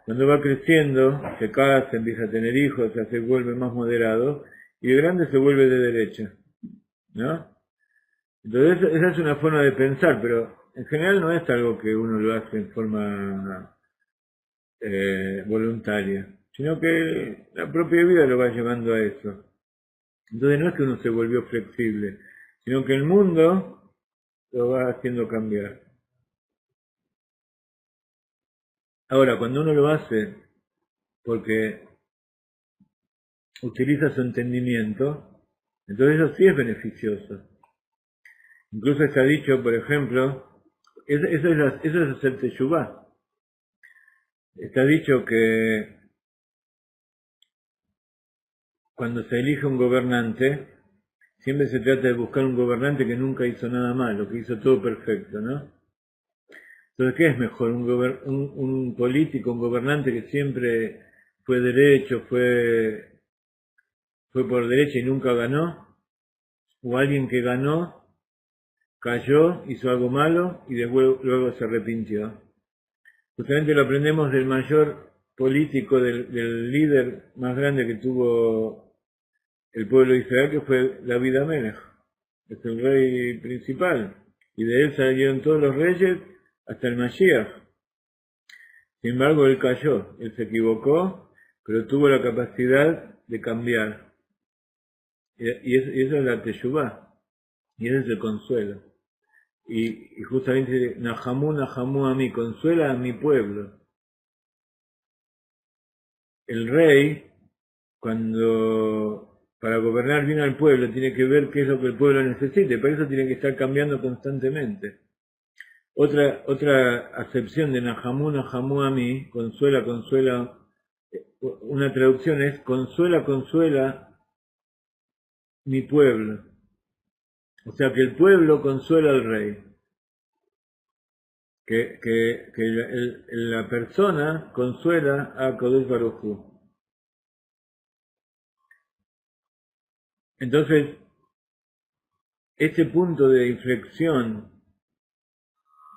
Cuando va creciendo, se casa, empieza a tener hijos, se vuelve más moderado y de grande se vuelve de derecha, ¿no? Entonces esa es una forma de pensar, pero en general no es algo que uno lo hace en forma voluntaria, sino que la propia vida lo va llevando a eso. Entonces no es que uno se volvió flexible, sino que el mundo lo va haciendo cambiar. Ahora, cuando uno lo hace porque utiliza su entendimiento, entonces eso sí es beneficioso. Incluso está dicho, por ejemplo, eso es hacer teshuvá. Está dicho que cuando se elige un gobernante, siempre se trata de buscar un gobernante que nunca hizo nada malo, que hizo todo perfecto, ¿no? Entonces, ¿qué es mejor? Un político, un gobernante que siempre fue derecho, fue por derecha y nunca ganó, o alguien que ganó, cayó, hizo algo malo y después luego se arrepintió. Justamente lo aprendemos del mayor político, del líder más grande que tuvo el pueblo de Israel, que fue David Amelech, es el rey principal, y de él salieron todos los reyes hasta el Mashiach. Sin embargo, él cayó, él se equivocó, pero tuvo la capacidad de cambiar. Y eso es la teshuvá, y ese es el consuelo. Y justamente dice, Nahamu a mí, consuela a mi pueblo. El rey, cuando para gobernar bien al pueblo, tiene que ver qué es lo que el pueblo necesita, y para eso tiene que estar cambiando constantemente. Otra acepción de Nahamu a mí, consuela, una traducción es consuela mi pueblo. O sea que el pueblo consuela al rey. Que la persona consuela a Kodesh Baruj Hu. Entonces, este punto de inflexión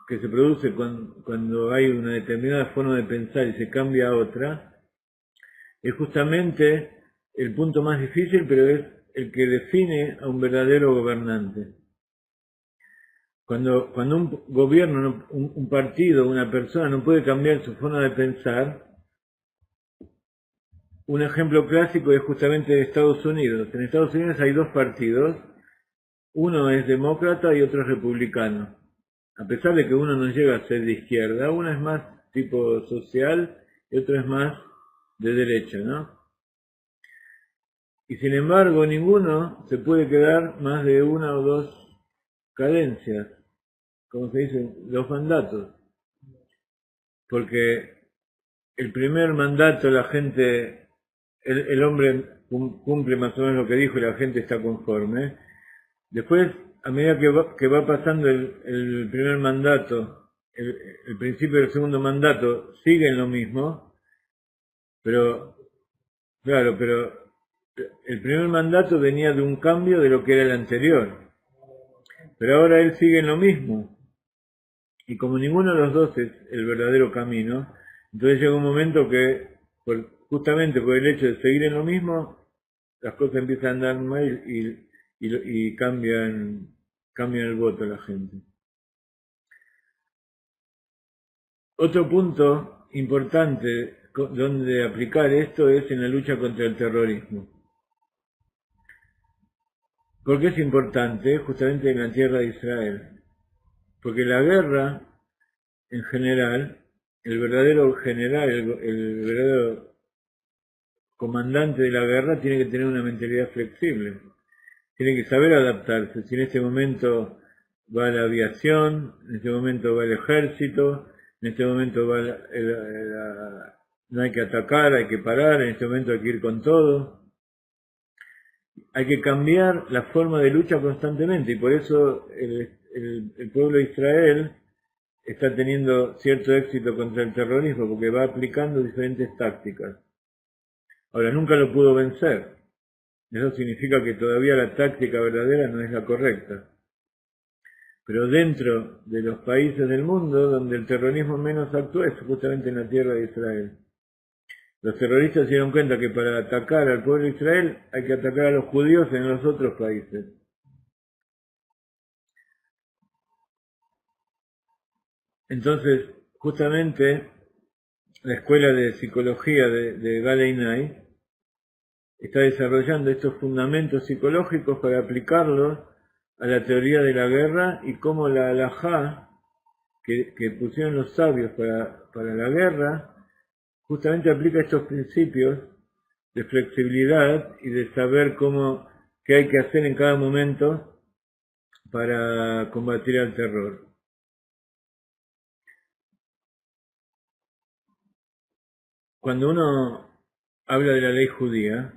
que se produce cuando hay una determinada forma de pensar y se cambia a otra, es justamente el punto más difícil, pero es el que define a un verdadero gobernante. Cuando un gobierno, un partido, una persona no puede cambiar su forma de pensar, un ejemplo clásico es justamente de Estados Unidos. En Estados Unidos hay dos partidos, uno es demócrata y otro es republicano. A pesar de que uno no llega a ser de izquierda, uno es más tipo social y otro es más de derecha, ¿no? Y sin embargo, ninguno se puede quedar más de una o dos cadencias, como se dice, dos mandatos. Porque el primer mandato la gente, el hombre cumple más o menos lo que dijo y la gente está conforme. Después, a medida que va pasando el primer mandato, el principio del segundo mandato siguen lo mismo, pero, claro, pero el primer mandato venía de un cambio de lo que era el anterior. Pero ahora él sigue en lo mismo. Y como ninguno de los dos es el verdadero camino, entonces llega un momento que, justamente por el hecho de seguir en lo mismo, las cosas empiezan a andar mal y cambian el voto a la gente. Otro punto importante donde aplicar esto es en la lucha contra el terrorismo. ¿Por qué es importante? Justamente en la tierra de Israel. Porque la guerra, en general, el verdadero general, el verdadero comandante de la guerra tiene que tener una mentalidad flexible. Tiene que saber adaptarse. Si en este momento va la aviación, en este momento va el ejército, en este momento va no hay que atacar, hay que parar, en este momento hay que ir con todo. Hay que cambiar la forma de lucha constantemente y por eso el pueblo de Israel está teniendo cierto éxito contra el terrorismo porque va aplicando diferentes tácticas. Ahora, nunca lo pudo vencer. Eso significa que todavía la táctica verdadera no es la correcta. Pero dentro de los países del mundo donde el terrorismo menos actúa es justamente en la tierra de Israel. Los terroristas se dieron cuenta que para atacar al pueblo de Israel hay que atacar a los judíos en los otros países. Entonces, justamente, la escuela de psicología de Galeinay está desarrollando estos fundamentos psicológicos para aplicarlos a la teoría de la guerra y cómo la halajá que pusieron los sabios para la guerra justamente aplica estos principios de flexibilidad y de saber qué hay que hacer en cada momento para combatir al terror. Cuando uno habla de la ley judía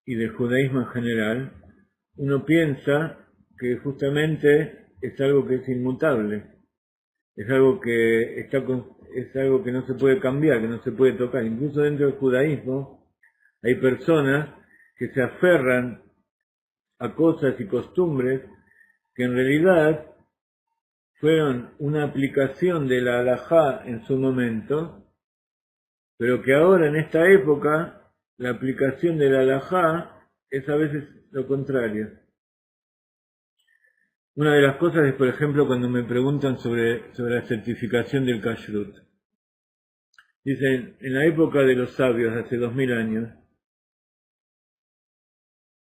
y del judaísmo en general, uno piensa que justamente es algo que es inmutable, es algo que es algo que no se puede cambiar, que no se puede tocar. Incluso dentro del judaísmo hay personas que se aferran a cosas y costumbres que en realidad fueron una aplicación de la halajá en su momento, pero que ahora en esta época la aplicación de la halajá es a veces lo contrario. Una de las cosas es, por ejemplo, cuando me preguntan sobre la certificación del kashrut. Dicen, en la época de los sabios, hace 2000 años,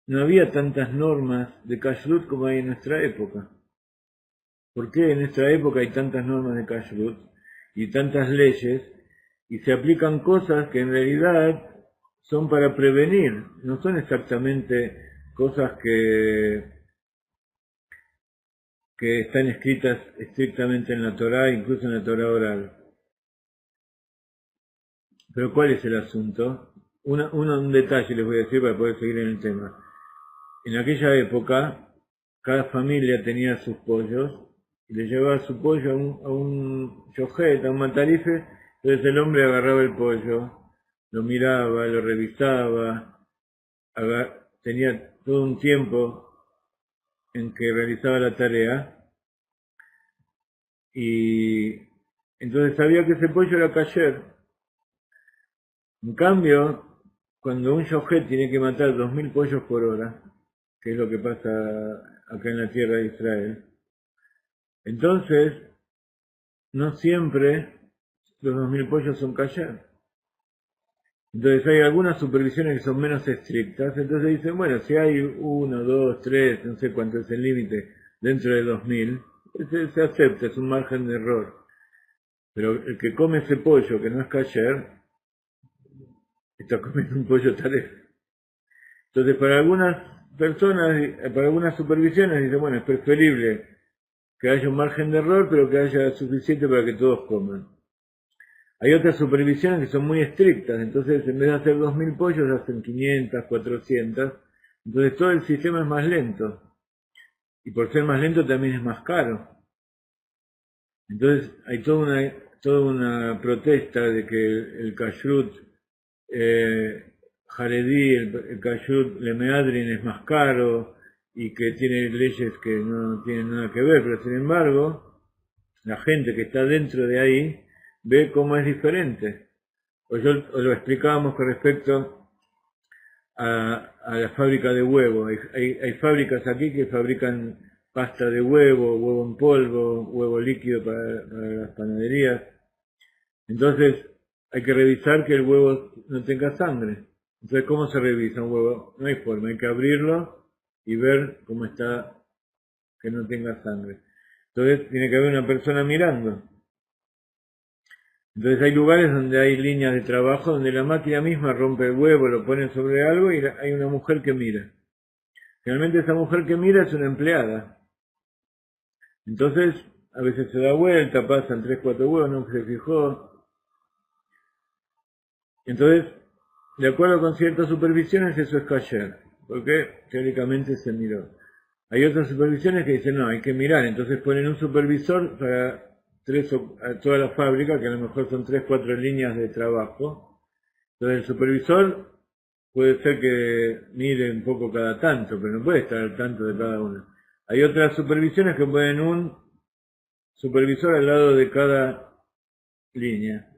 no había tantas normas de kashrut como hay en nuestra época. ¿Por qué en nuestra época hay tantas normas de kashrut y tantas leyes y se aplican cosas que en realidad son para prevenir? No son exactamente cosas que están escritas estrictamente en la Torá, incluso en la Torá oral. Pero ¿cuál es el asunto? Un detalle les voy a decir para poder seguir en el tema. En aquella época, cada familia tenía sus pollos y le llevaba su pollo a un yojet, a un matarife. Entonces el hombre agarraba el pollo, lo miraba, lo revisaba, tenía todo un tiempo en que realizaba la tarea y entonces sabía que ese pollo era kasher. En cambio, cuando un yojet tiene que matar 2000 pollos por hora, que es lo que pasa acá en la tierra de Israel, entonces no siempre los 2000 pollos son kasher. Entonces hay algunas supervisiones que son menos estrictas, entonces dicen, bueno, si hay 1, 2, 3, no sé cuánto es el límite, dentro de 2000, se acepta, es un margen de error. Pero el que come ese pollo que no es kasher, está comiendo un pollo taref. Entonces para algunas personas, para algunas supervisiones, dicen, bueno, es preferible que haya un margen de error, pero que haya suficiente para que todos coman. Hay otras supervisiones que son muy estrictas, entonces en vez de hacer 2000 pollos hacen 500, 400, entonces todo el sistema es más lento, y por ser más lento también es más caro. Entonces hay toda una protesta de que el kashrut Haredi, el kashrut lemeadrin es más caro y que tiene leyes que no tienen nada que ver, pero sin embargo la gente que está dentro de ahí ve cómo es diferente. O lo explicábamos con respecto a la fábrica de huevo. Hay fábricas aquí que fabrican pasta de huevo, huevo en polvo, huevo líquido para las panaderías. Entonces hay que revisar que el huevo no tenga sangre. Entonces, ¿cómo se revisa un huevo? No hay forma, hay que abrirlo y ver cómo está, que no tenga sangre. Entonces tiene que haber una persona mirando. Entonces hay lugares donde hay líneas de trabajo donde la máquina misma rompe el huevo, lo pone sobre algo y hay una mujer que mira. Generalmente esa mujer que mira es una empleada. Entonces a veces se da vuelta, pasan 3, 4 huevos, no se fijó. Entonces, de acuerdo con ciertas supervisiones, eso es kasher, porque teóricamente se miró. Hay otras supervisiones que dicen, no, hay que mirar, entonces ponen un supervisor para toda la fábrica, que a lo mejor son 3, 4 líneas de trabajo. Entonces el supervisor puede ser que mire un poco cada tanto, pero no puede estar al tanto de cada uno. Hay otras supervisiones que ponen un supervisor al lado de cada línea.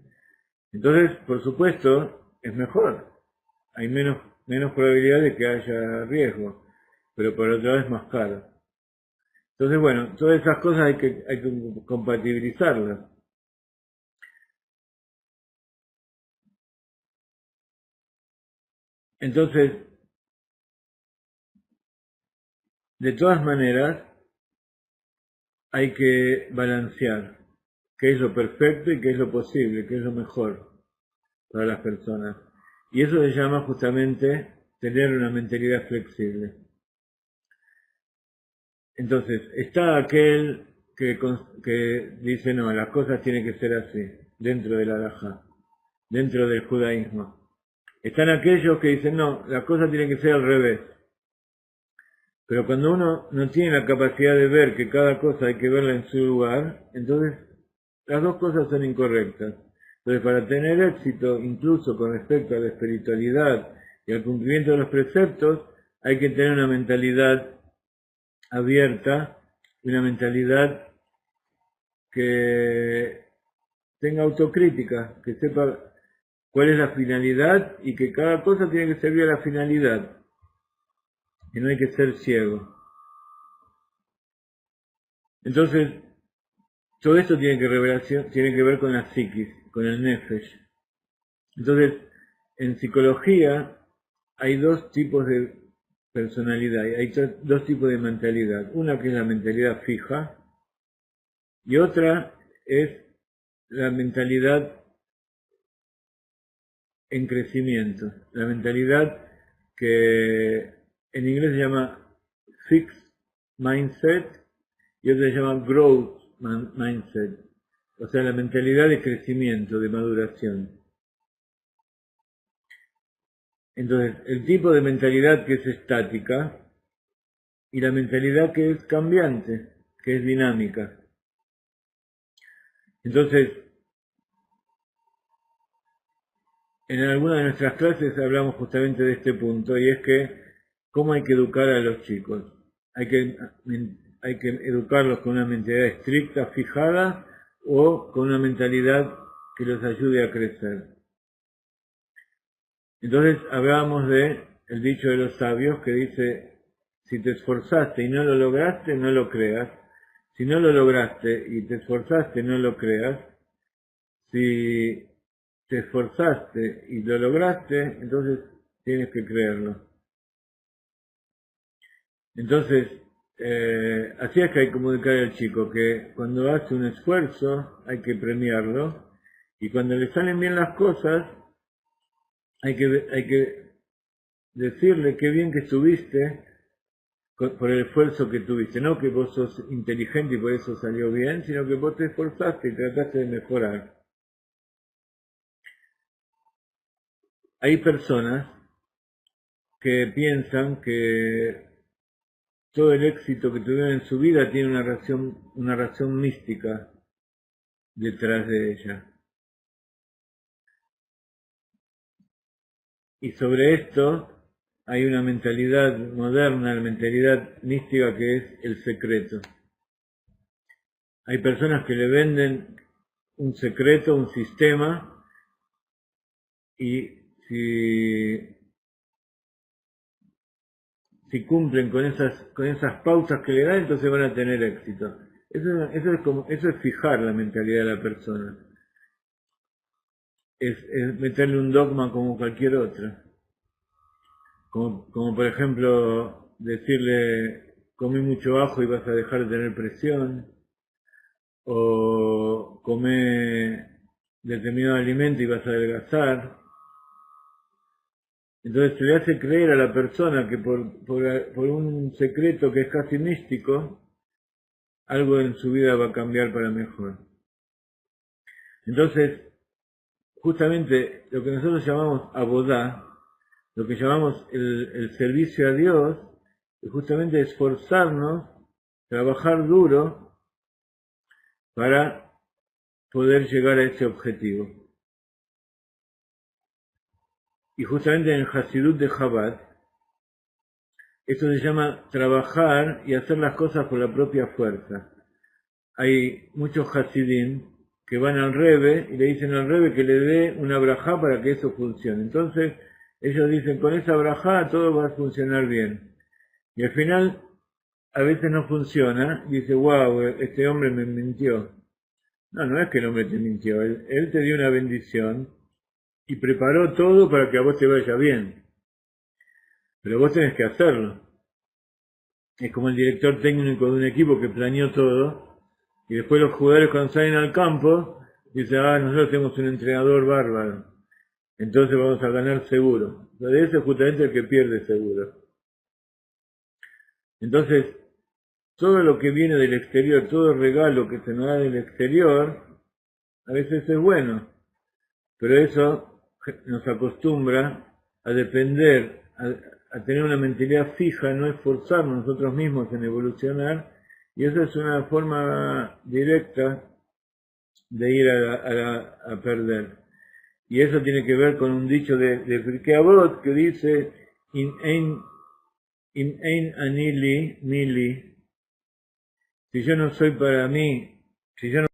Entonces, por supuesto, es mejor. Hay menos probabilidad de que haya riesgo, pero por otra vez más caro. Entonces, bueno, todas esas cosas hay que compatibilizarlas. Entonces, de todas maneras, hay que balancear qué es lo perfecto y qué es lo posible, qué es lo mejor para las personas. Y eso se llama justamente tener una mentalidad flexible. Entonces, está aquel que dice, no, las cosas tienen que ser así, dentro de la halajá, dentro del judaísmo. Están aquellos que dicen, no, las cosas tienen que ser al revés. Pero cuando uno no tiene la capacidad de ver que cada cosa hay que verla en su lugar, entonces las dos cosas son incorrectas. Entonces, para tener éxito, incluso con respecto a la espiritualidad y al cumplimiento de los preceptos, hay que tener una mentalidad abierta, una mentalidad que tenga autocrítica, que sepa cuál es la finalidad y que cada cosa tiene que servir a la finalidad, y no hay que ser ciego. Entonces, todo esto tiene que ver con la psiquis, con el nefesh. Entonces, en psicología hay dos tipos de personalidad, hay dos tipos de mentalidad. Una que es la mentalidad fija y otra es la mentalidad en crecimiento. La mentalidad que en inglés se llama fixed mindset y otra se llama growth mindset. O sea, la mentalidad de crecimiento, de maduración. Entonces, el tipo de mentalidad que es estática y la mentalidad que es cambiante, que es dinámica. Entonces, en alguna de nuestras clases hablamos justamente de este punto y es que cómo hay que educar a los chicos. Hay que educarlos con una mentalidad estricta, fijada, o con una mentalidad que los ayude a crecer. Entonces hablábamos de el dicho de los sabios que dice, si te esforzaste y no lo lograste, no lo creas. Si no lo lograste y te esforzaste, no lo creas. Si te esforzaste y lo lograste, entonces tienes que creerlo. Entonces, así es que hay que comunicar al chico que cuando hace un esfuerzo hay que premiarlo y cuando le salen bien las cosas hay que decirle qué bien que estuviste por el esfuerzo que tuviste. No que vos sos inteligente y por eso salió bien, sino que vos te esforzaste y trataste de mejorar. Hay personas que piensan que todo el éxito que tuvieron en su vida tiene una razón mística detrás de ella. Y sobre esto hay una mentalidad moderna, la mentalidad mística que es el secreto. Hay personas que le venden un secreto, un sistema, y si si cumplen con esas pausas que le dan, entonces van a tener éxito. Eso es fijar la mentalidad de la persona. Es meterle un dogma como cualquier otro. Como por ejemplo decirle, comí mucho ajo y vas a dejar de tener presión, o come determinado alimento y vas a adelgazar. Entonces se le hace creer a la persona que por un secreto que es casi místico, algo en su vida va a cambiar para mejor. Entonces, justamente lo que nosotros llamamos abodá, lo que llamamos el servicio a Dios, es justamente esforzarnos, trabajar duro para poder llegar a ese objetivo. Y justamente en el Hasidut de Chabad, esto se llama trabajar y hacer las cosas por la propia fuerza. Hay muchos Hasidim que van al Rebbe y le dicen al Rebbe que le dé una brajá para que eso funcione. Entonces ellos dicen, con esa brajá todo va a funcionar bien. Y al final a veces no funciona, y dice, wow, este hombre me mintió. No es que el hombre te mintió, él te dio una bendición y preparó todo para que a vos te vaya bien. Pero vos tenés que hacerlo. Es como el director técnico de un equipo que planeó todo, y después los jugadores cuando salen al campo, dicen, nosotros tenemos un entrenador bárbaro, entonces vamos a ganar seguro. De eso es justamente el que pierde seguro. Entonces, todo lo que viene del exterior, todo regalo que se nos da del exterior, a veces es bueno, pero eso nos acostumbra a depender, a tener una mentalidad fija, no esforzarnos nosotros mismos en evolucionar, y eso es una forma directa de ir a perder. Y eso tiene que ver con un dicho de Pirkei Avot que dice, In ein ani li, mi li. Si yo no soy para mí, si yo no